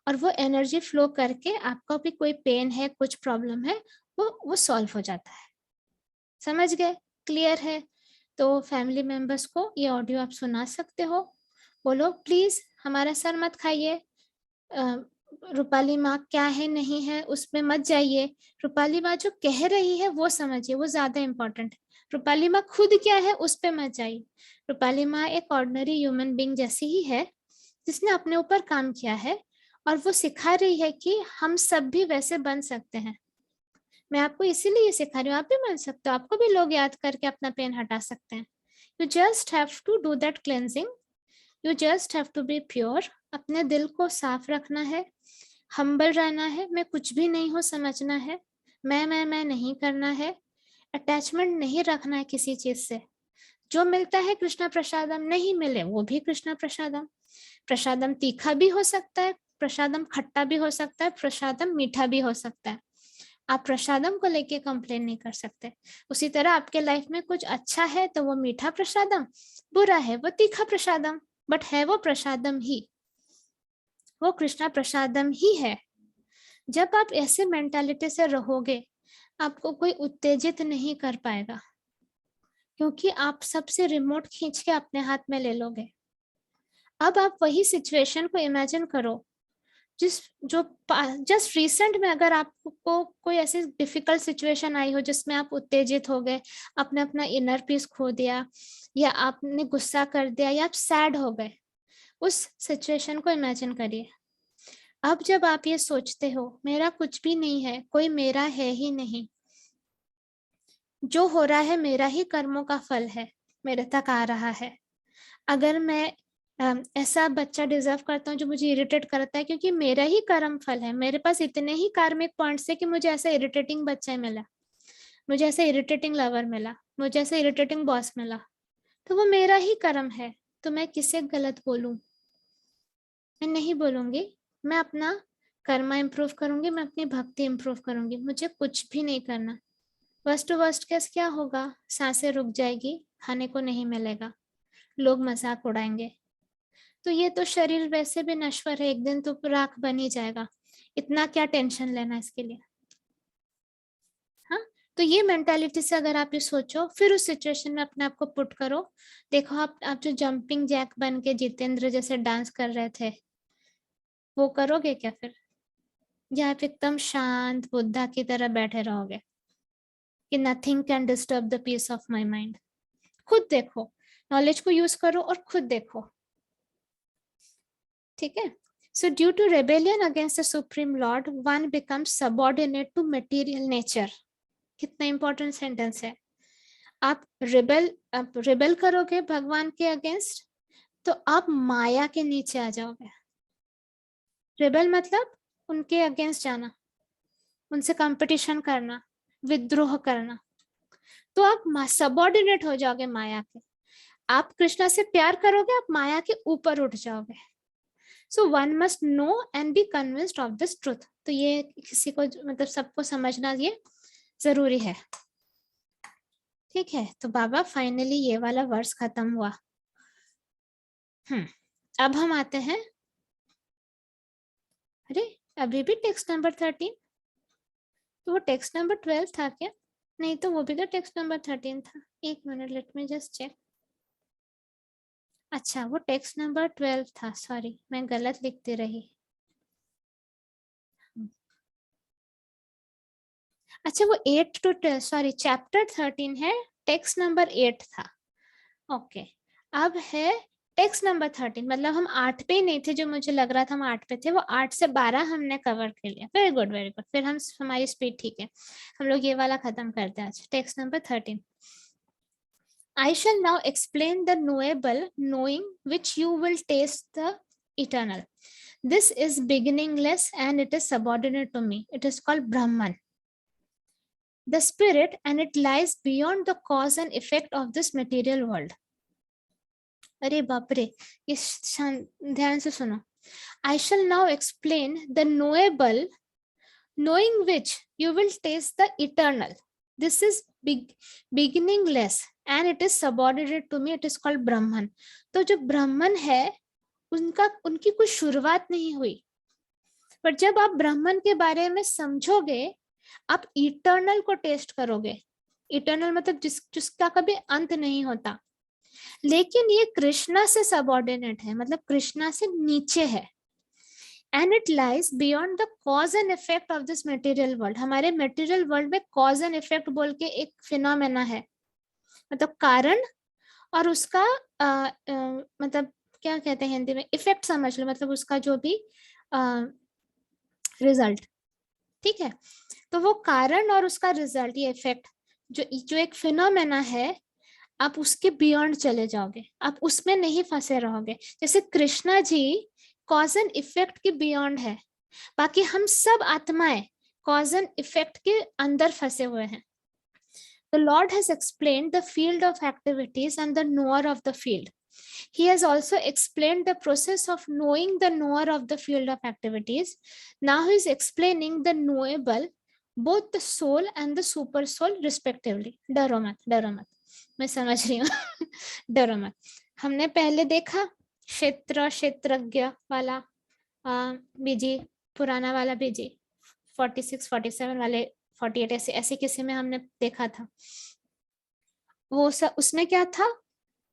और वो एनर्जी फ्लो करके आपका भी कोई पेन है, कुछ प्रॉब्लम है, वो सॉल्व हो जाता है। समझ गए? क्लियर है? तो फैमिली मेंबर्स को ये ऑडियो आप सुना सकते हो, बोलो प्लीज हमारा सर मत खाइए, रूपाली माँ क्या है नहीं है उसमें मत जाइए, रूपाली माँ जो कह रही है वो समझिए, वो ज्यादा इंपॉर्टेंट है। रूपाली माँ खुद क्या है उस पे मत जाइए। रूपाली माँ एक ऑर्डिनरी ह्यूमन बीइंग जैसी ही है, जिसने अपने ऊपर काम किया है, और वो सिखा रही है कि हम सब भी वैसे बन सकते हैं। मैं आपको इसीलिए ये सिखा रही हूँ, आप भी बन सकते हो, आपको भी लोग याद करके अपना पेन हटा सकते हैं। You just have to do that cleansing, you just have to be pure, अपने दिल को साफ रखना है, हम्बल रहना है, मैं कुछ भी नहीं हूँ समझना है, मैं नहीं करना है, अटैचमेंट नहीं रखना है किसी चीज से। जो मिलता है कृष्णा प्रसादम, नहीं मिले वो भी कृष्णा प्रसादम। प्रसादम तीखा भी हो सकता है, प्रसादम खट्टा भी हो सकता है, प्रसादम मीठा भी हो सकता है। आप प्रसादम को लेके कंप्लेन नहीं कर सकते। उसी तरह आपके लाइफ में कुछ अच्छा है तो वो मीठा प्रसादम, बुरा है वो तीखा प्रसादम, बट है वो प्रसादम ही, वो कृष्णा प्रसादम ही है। जब आप ऐसे मेंटालिटी से रहोगे, आपको कोई उत्तेजित नहीं कर पाएगा, क्योंकि आप सबसे रिमोट खींच के अपने हाथ में ले लोगे। अब आप वही सिचुएशन को इमेजिन करो, जिस जो जस्ट रिसेंट में अगर आपको कोई ऐसी डिफिकल्ट सिचुएशन आई हो जिसमें आप उत्तेजित हो गए, आपने अपना इनर पीस खो दिया, या आपने गुस्सा कर दिया, या आप सैड हो गए, उस सिचुएशन को इमेजिन करिए। अब जब आप ये सोचते हो मेरा कुछ भी नहीं है, कोई मेरा है ही नहीं, जो हो रहा है मेरा ही कर्मों का फल है, मेरे तक आ रहा है। अगर मैं ऐसा बच्चा डिजर्व करता हूँ जो मुझे इरिटेट करता है, क्योंकि मेरा ही कर्म फल है, मेरे पास इतने ही कार्मिक पॉइंट्स है कि मुझे ऐसा इरिटेटिंग बच्चा मिला, मुझे ऐसा इरिटेटिंग लवर मिला, मुझे ऐसा इरिटेटिंग बॉस मिला, तो वो मेरा ही कर्म है। तो मैं किसे गलत बोलूं? मैं नहीं बोलूंगी। मैं अपना कर्मा इंप्रूव करूंगी, मैं अपनी भक्ति इंप्रूव करूंगी, मुझे कुछ भी नहीं करना। वर्स्ट टू वर्स्ट केस क्या होगा? सांसें रुक जाएगी, खाने को नहीं मिलेगा, लोग मजाक उड़ाएंगे। तो ये तो शरीर वैसे भी नश्वर है, एक दिन तो राख बन ही जाएगा, इतना क्या टेंशन लेना इसके लिए? हाँ, तो ये मेंटालिटी से अगर आप ये सोचो, फिर उस सिचुएशन में अपने आप को पुट करो। देखो आप जो जंपिंग जैक बन के जितेंद्र जैसे डांस कर रहे थे, वो करोगे क्या फिर? या आप एकदम शांत बुद्धा की तरह बैठे रहोगे कि nothing can disturb the peace of my mind? खुद देखो, नॉलेज को यूज करो और खुद देखो। ठीक है? So due to rebellion against the supreme Lord, one becomes subordinate to material nature. कितना इंपॉर्टेंट सेंटेंस है। आप रिबेल करोगे भगवान के अगेंस्ट, तो आप माया के नीचे आ जाओगे। रिबेल मतलब उनके अगेंस्ट जाना, उनसे कंपटीशन करना, विद्रोह करना, तो आप सबऑर्डिनेट हो जाओगे माया के। आप कृष्णा से प्यार करोगे, आप माया के ऊपर उठ जाओगे। So one must know and be convinced of this truth. तो ये किसी को मतलब सबको समझना ये जरूरी है। ठीक है, तो बाबा फाइनली ये वाला वर्स खत्म हुआ। अब हम आते हैं, अरे अभी भी टेक्स्ट नंबर 13, तो वो टेक्स्ट नंबर 12 था क्या? नहीं, तो वो भी तो टेक्स्ट नंबर 13 था। एक minute, let me just check. अच्छा, वो टेक्स्ट नंबर 12 था, सॉरी मैं गलत लिखती रही। अच्छा, वो 8 टू सॉरी चैप्टर 13 है, टेक्स्ट नंबर 8 था। ओके, अब है टेक्स्ट नंबर 13, मतलब हम 8 पे ही नहीं थे, जो मुझे लग रहा था हम 8 पे थे, वो 8 से 12 हमने कवर कर लिया। वेरी गुड वेरी गुड, फिर हम हमारी स्पीड ठीक है। हम लोग ये वाला खत्म करते हैं आज, text number 13। I shall now explain the knowable, knowing which you will taste the eternal. This is beginningless and it is subordinate to me. It is called Brahman. the spirit and it lies beyond the cause and effect of this material world. अरे बाप रे, ये ध्यान से सुनो. I shall now explain the knowable, knowing which you will taste the eternal. This is beginningless and it is subordinate to me. It is called Brahman. तो जो ब्राह्मण है उनकी कोई शुरुआत नहीं हुई, पर जब आप ब्राह्मण के बारे में समझोगे आप इटर्नल को टेस्ट करोगे. इटर्नल मतलब जिसका कभी अंत नहीं होता. लेकिन ये कृष्णा से सबऑर्डिनेट है, मतलब कृष्णा से नीचे है. And it lies beyond the cause and effect of this material world. हमारे मटेरियल वर्ल्ड में कॉज एंड इफेक्ट बोल के एक फिनोमेना है, मतलब कारण और उसका मतलब क्या कहते हैं हिंदी में, इफेक्ट समझ लो, मतलब उसका जो भी रिजल्ट. ठीक है, तो वो कारण और उसका रिजल्ट, ये इफेक्ट जो एक फिनोमेना है, आप उसके बियॉन्ड चले जाओगे, आप उसमें नहीं फंसे रहोगे. जैसे Krishna ji cause and effect के बियॉन्ड है, बाकी हम सब आत्माएं कॉज एंड इफेक्ट के अंदर फंसे हुए हैं. The Lord has explained the field of activities and the knower of the field. He has also explained the process of knowing the knower of the field of activities. Now he is explaining the knowable, both the soul and the super soul respectively. डरो मत, मैं समझ रही हूँ. डरो मत. हमने पहले देखा क्षेत्रज्ञ वाला बीजी, पुराना वाला बीजी 46, 47 वाले 48 ऐसे किसी में हमने देखा था. वो उसमें क्या था,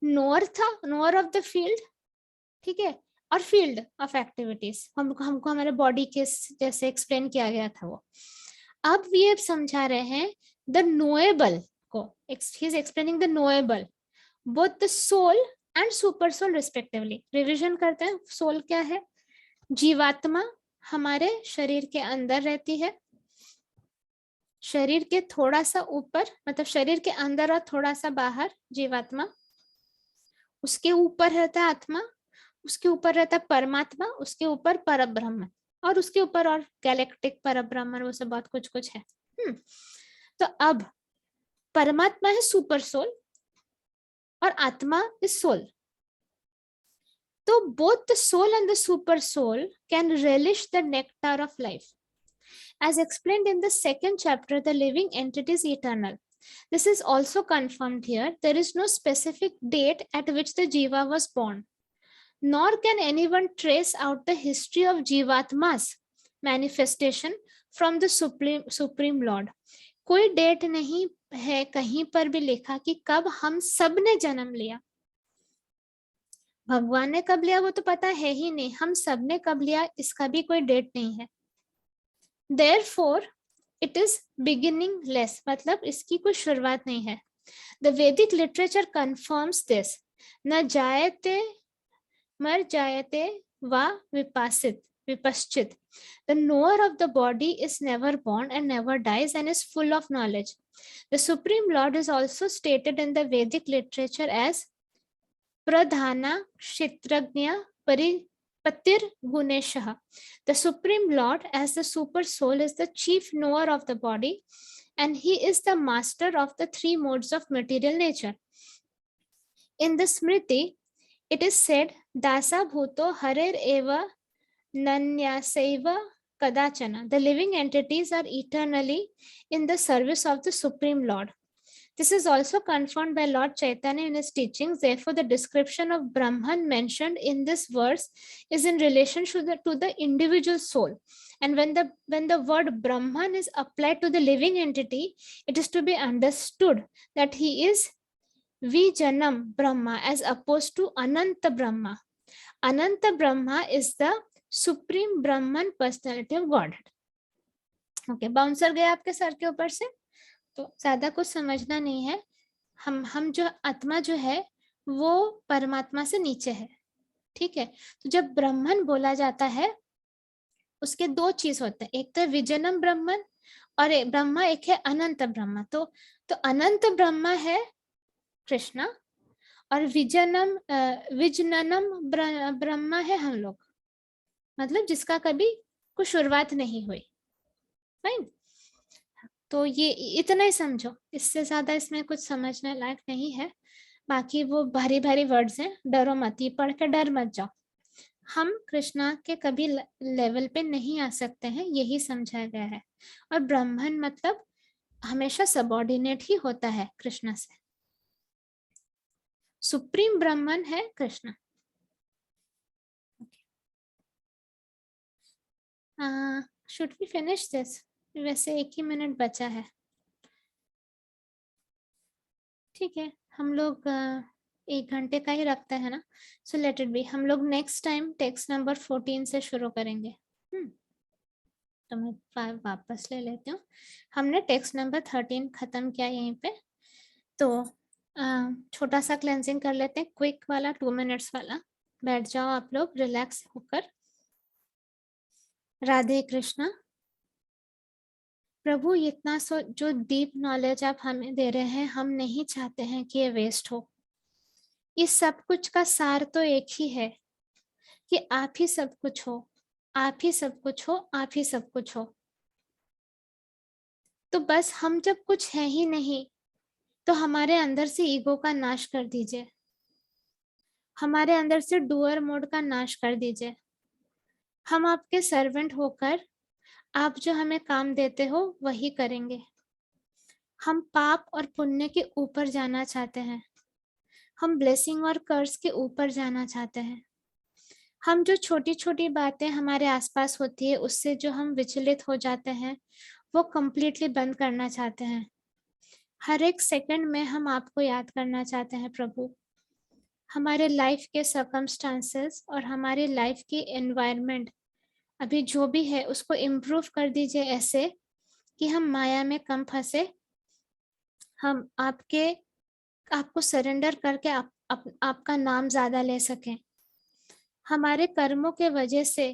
नोअर था, नोअर ऑफ द फील्ड. ठीक है, और फील्ड ऑफ एक्टिविटीज हमको हमारे बॉडी के जैसे एक्सप्लेन किया गया था वो. अब ये समझा रहे हैं द नोएबल को. He is explaining the knowable, both the soul and super soul respectively. Revision करते हैं. सोल क्या है, जीवात्मा हमारे शरीर के अंदर रहती है, शरीर के थोड़ा सा ऊपर, मतलब शरीर के अंदर और थोड़ा सा बाहर जीवात्मा. उसके ऊपर रहता है आत्मा, उसके ऊपर रहता है परमात्मा, उसके ऊपर परब्रह्म, और उसके ऊपर और गैलेक्टिक परब्रह्म, वो सब बहुत कुछ कुछ है. तो अब परमात्मा है सुपर सोल और आत्मा इज सोल. तो both the soul and the super soul can relish the nectar of life. As explained in the second chapter, the living entity is eternal. This is also confirmed here. There is no specific date at which the Jiva was born, nor can anyone trace out the history of Jivatma's manifestation from the Supreme Lord. कोई date नहीं है कहीं पर भी लिखा कि कब हम सब ने जन्म लिया. भगवान ने कब लिया वो तो पता है ही नहीं, हम सब ने कब लिया इसका भी कोई डेट नहीं है. Therefore, it is beginningless, मतलब इसकी कोई शुरुआत नहीं है. The Vedic literature confirms this. न जायते मर जायते वा विपश्चित. The knower of the body is never born and never dies and is full of knowledge. The Supreme Lord is also stated in the Vedic literature as Pradhana Kshetrajna Patir Guneshah. The Supreme Lord, as the Super Soul, is the chief knower of the body, and he is the master of the three modes of material nature. In the Smriti, it is said, Dasa Bhuto Harer Eva Nanyasaiva Kadachana. The living entities are eternally in the service of the Supreme Lord. This is also confirmed by Lord Chaitanya in his teachings. Therefore, the description of Brahman mentioned in this verse is in relation to the individual soul. And when the word Brahman is applied to the living entity, it is to be understood that he is Vijanam Brahma as opposed to Ananta Brahma. Ananta Brahma is the Supreme Brahman personality of Godhead. Okay, bouncer गया आपके sir के ऊपर से, तो ज्यादा कुछ समझना नहीं है. हम जो आत्मा जो है वो परमात्मा से नीचे है. ठीक है, तो जब ब्रह्मन बोला जाता है उसके दो चीज होते हैं, एक तो विजनम ब्रह्मन और एक ब्रह्मा, एक है अनंत ब्रह्मा. तो अनंत ब्रह्मा है कृष्णा और विजननम ब्रह्मा है हम लोग, मतलब जिसका कभी कोई शुरुआत नहीं हुई. फाइन. तो ये इतना ही समझो, इससे ज्यादा इसमें कुछ समझने लायक नहीं है। बाकी वो भारी भारी वर्ड्स हैं, डरो मत, ये पढ़ के डर मत जाओ। हम कृष्णा के कभी लेवल पे नहीं आ सकते हैं, यही समझाया गया है। और ब्राह्मण मतलब हमेशा सबऑर्डिनेट ही होता है कृष्णा से। सुप्रीम ब्राह्मण है Krishna. Should we finish this? वैसे 1 ही मिनट बचा है। ठीक है, हम लोग 1 घंटे का ही रखते हैं ना, सो लेट इट बी। हम लोग नेक्स्ट टाइम टेक्स्ट नंबर 14 से शुरू करेंगे। तो मैं 5 वापस ले लेती हूँ। हमने टेक्स्ट नंबर 13 खत्म किया यहीं पे। तो छोटा सा क्लेंजिंग कर लेते हैं, क्विक वाला, 2 मिनट्स वाला। बैठ जाओ आप लोग रिलैक्स होकर। राधे कृष्णा। प्रभु इतना जो डीप नॉलेज आप हमें दे रहे हैं, हम नहीं चाहते हैं कि ये वेस्ट हो। इस सब कुछ का सार तो एक ही है कि आप ही सब कुछ हो, आप ही सब कुछ हो, आप ही सब कुछ हो। तो बस हम जब कुछ है ही नहीं, तो हमारे अंदर से ईगो का नाश कर दीजिए, हमारे अंदर से डूअर मोड का नाश कर दीजिए। हम आपके सर्वेंट होकर आप जो हमें काम देते हो वही करेंगे। हम पाप और पुण्य के ऊपर जाना चाहते हैं, हम ब्लेसिंग और कर्स के ऊपर जाना चाहते हैं। हम जो छोटी छोटी बातें हमारे आसपास होती है उससे जो हम विचलित हो जाते हैं, वो कंप्लीटली बंद करना चाहते हैं। हर एक सेकंड में हम आपको याद करना चाहते हैं प्रभु। हमारे लाइफ के सर्कमस्टांसेस और हमारी लाइफ की एनवायरनमेंट अभी जो भी है उसको इम्प्रूव कर दीजिए, ऐसे कि हम माया में कम फंसे, हम आपको सरेंडर करके आपका नाम ज्यादा ले सकें। हमारे कर्मों के वजह से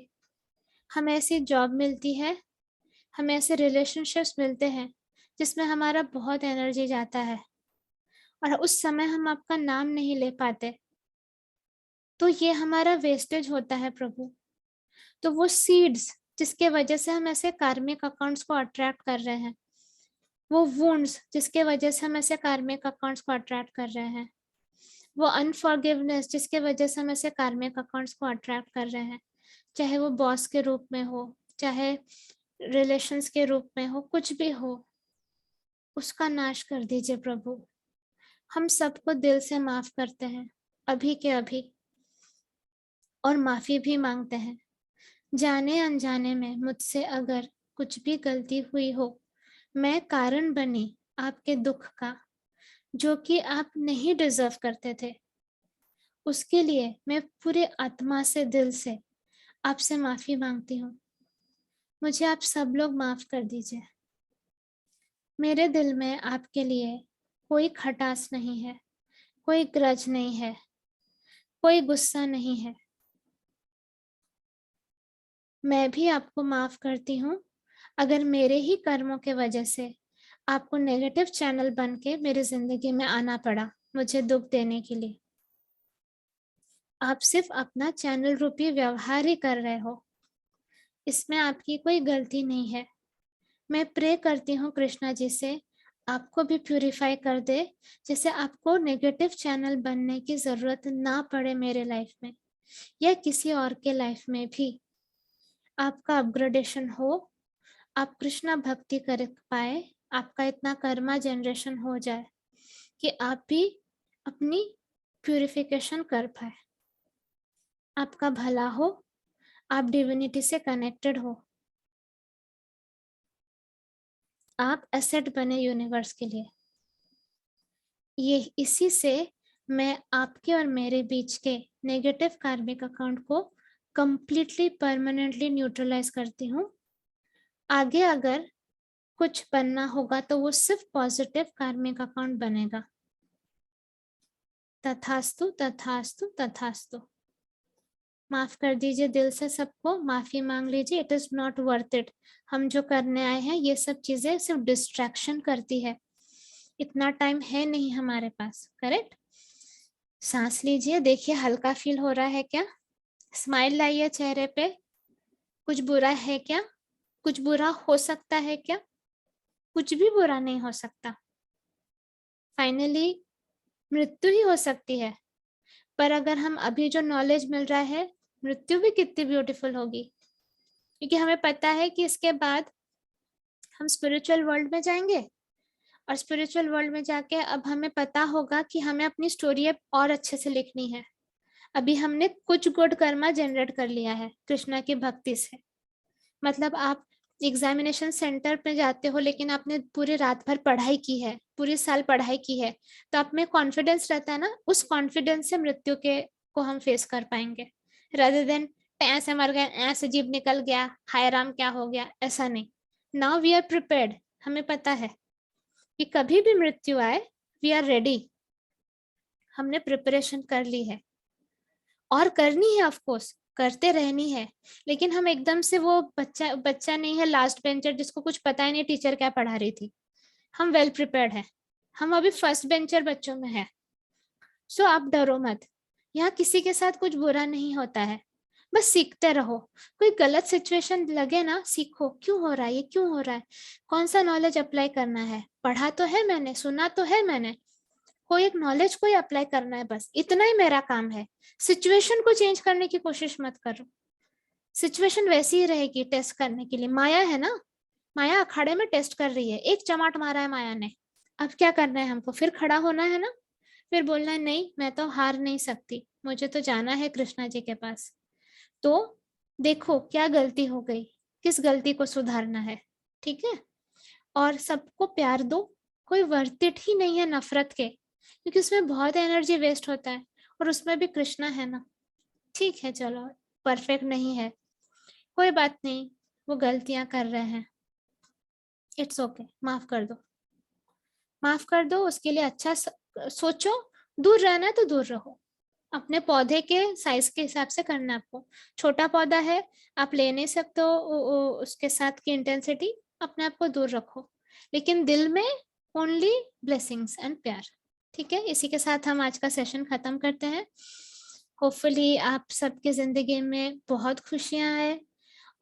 हमें ऐसी जॉब मिलती है, हमें ऐसे रिलेशनशिप्स मिलते हैं जिसमें हमारा बहुत एनर्जी जाता है, और उस समय हम आपका नाम नहीं ले पाते, तो ये हमारा वेस्टेज होता है प्रभु। तो वो सीड्स जिसके वजह से हम ऐसे कार्मिक अकाउंट्स को अट्रैक्ट कर रहे हैं, वो वुंड्स जिसके वजह से हम ऐसे कार्मिक अकाउंट्स को अट्रैक्ट कर रहे हैं, वो अनफॉरगिवनेस जिसके वजह से हम ऐसे कार्मिक अकाउंट्स को अट्रैक्ट कर रहे हैं, चाहे वो बॉस के रूप में हो, चाहे रिलेशंस के रूप में हो, कुछ भी हो, उसका नाश कर दीजिए प्रभु। हम सबको दिल से माफ करते हैं अभी के अभी, और माफी भी मांगते हैं। जाने अनजाने में मुझसे अगर कुछ भी गलती हुई हो, मैं कारण बनी आपके दुख का, जो कि आप नहीं डिजर्व करते थे, उसके लिए मैं पूरे आत्मा से, दिल से आपसे माफी मांगती हूँ। मुझे आप सब लोग माफ कर दीजिए। मेरे दिल में आपके लिए कोई खटास नहीं है, कोई ग्रज नहीं है, कोई गुस्सा नहीं है। मैं भी आपको माफ करती हूँ अगर मेरे ही कर्मों के वजह से आपको नेगेटिव चैनल बन के मेरी जिंदगी में आना पड़ा, मुझे दुख देने के लिए। आप सिर्फ अपना चैनल रूपी व्यवहार ही कर रहे हो, इसमें आपकी कोई गलती नहीं है। मैं प्रे करती हूँ कृष्णा जी से आपको भी प्यूरिफाई कर दे, जिससे आपको नेगेटिव चैनल बनने की जरूरत ना पड़े मेरे लाइफ में या किसी और के लाइफ में भी। आपका अपग्रेडेशन हो, आप कृष्णा भक्ति कर पाए, आपका इतना कर्मा जनरेशन हो जाए कि आप भी अपनी प्यूरिफिकेशन कर पाए। आपका भला हो, आप डिविनिटी से कनेक्टेड हो, आप एसेट बने यूनिवर्स के लिए। ये इसी से मैं आपके और मेरे बीच के नेगेटिव कार्मिक अकाउंट को कंप्लीटली परमानेंटली न्यूट्रलाइज करती हूँ। आगे अगर कुछ बनना होगा तो वो सिर्फ पॉजिटिव कार्मिक अकाउंट बनेगा। तथास्तु तथास्तु तथास्तु। माफ कर दीजिए दिल से सबको, माफी मांग लीजिए। It is not worth it. हम जो करने आए हैं ये सब चीजें सिर्फ डिस्ट्रैक्शन करती है, इतना टाइम है नहीं हमारे पास। करेक्ट। सांस लीजिए, देखिए हल्का फील हो रहा है क्या? स्माइल लाइए चेहरे पे। कुछ बुरा है क्या? कुछ बुरा हो सकता है क्या? कुछ भी बुरा नहीं हो सकता। फाइनली मृत्यु ही हो सकती है, पर अगर हम अभी जो नॉलेज मिल रहा है, मृत्यु भी कितनी ब्यूटीफुल होगी, क्योंकि हमें पता है कि इसके बाद हम स्पिरिचुअल वर्ल्ड में जाएंगे, और स्पिरिचुअल वर्ल्ड में जाके अब हमें पता होगा कि हमें अपनी स्टोरी अब और अच्छे से लिखनी है। अभी हमने कुछ गुड कर्मा जनरेट कर लिया है कृष्णा की भक्ति से। मतलब आप एग्जामिनेशन सेंटर पे जाते हो, लेकिन आपने पूरी रात भर पढ़ाई की है, पूरी साल पढ़ाई की है, तो आप में कॉन्फिडेंस रहता है ना, उस कॉन्फिडेंस से मृत्यु के को हम फेस कर पाएंगे, rather देन ऐसे मर गए, ऐसे जीव निकल गया, हाय राम क्या हो गया, ऐसा नहीं। नाउ वी आर प्रिपेयर्ड, हमें पता है कि कभी भी मृत्यु आए, वी आर रेडी, हमने प्रिपरेशन कर ली है और करनी है, ऑफ कोर्स करते रहनी है। लेकिन हम एकदम से वो बच्चा बच्चा नहीं है लास्ट बेंचर जिसको कुछ पता ही नहीं टीचर क्या पढ़ा रही थी। हम वेल प्रिपेयर्ड है, हम अभी फर्स्ट बेंचर बच्चों में है। सो आप डरो मत, यहाँ किसी के साथ कुछ बुरा नहीं होता है, बस सीखते रहो। कोई गलत सिचुएशन लगे ना, सीखो क्यों हो रहा है, ये क्यों हो रहा है, कौन सा नॉलेज अप्लाई करना है, पढ़ा तो है मैंने, सुना तो है मैंने, कोई एक नॉलेज को अप्लाई करना है, बस इतना ही मेरा काम है। सिचुएशन को चेंज करने की कोशिश मत करो, सिचुएशन वैसी ही रहेगी टेस्ट करने के लिए। माया है ना, माया अखाड़े में टेस्ट कर रही है, एक चमाट मारा है माया ने, अब क्या करना है हमको, फिर खड़ा होना है ना, फिर बोलना है नहीं मैं तो हार नहीं सकती, मुझे तो जाना है कृष्णा जी के पास। तो देखो क्या गलती हो गई, किस गलती को सुधारना है, ठीक है। और सबको प्यार दो, कोई वर्थ इट ही नहीं है नफरत के, क्योंकि उसमें बहुत एनर्जी वेस्ट होता है, और उसमें भी कृष्णा है ना। ठीक है चलो, परफेक्ट नहीं है, कोई बात नहीं, वो गलतियां कर रहे हैं, इट्स ओके, माफ कर दो, माफ कर दो, उसके लिए अच्छा सोचो। दूर रहना है तो दूर रहो, अपने पौधे के साइज के हिसाब से करना है आपको। छोटा पौधा है, आप ले नहीं सकते हो उसके साथ की इंटेंसिटी, अपने आप को दूर रखो, लेकिन दिल में ओनली ब्लेसिंग्स एंड प्यार। ठीक है, इसी के साथ हम आज का सेशन खत्म करते हैं। होपफुली आप सबके जिंदगी में बहुत खुशियां आए,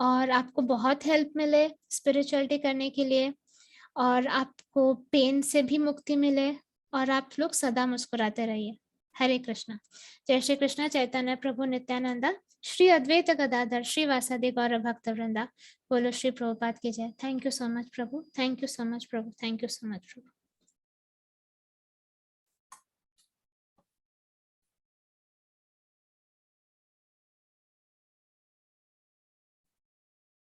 और आपको बहुत हेल्प मिले स्पिरिचुअलिटी करने के लिए, और आपको पेन से भी मुक्ति मिले, और आप लोग सदा मुस्कुराते रहिए। हरे कृष्णा। जय श्री कृष्णा चैतन्य प्रभु नित्यानंदा, श्री अद्वैत गदाधर श्रीवासादि गौर भक्त वृंदा। बोलो श्री प्रभुपाद की जय। Thank you so much Prabhu, thank you so much Prabhu, thank you so much Prabhu.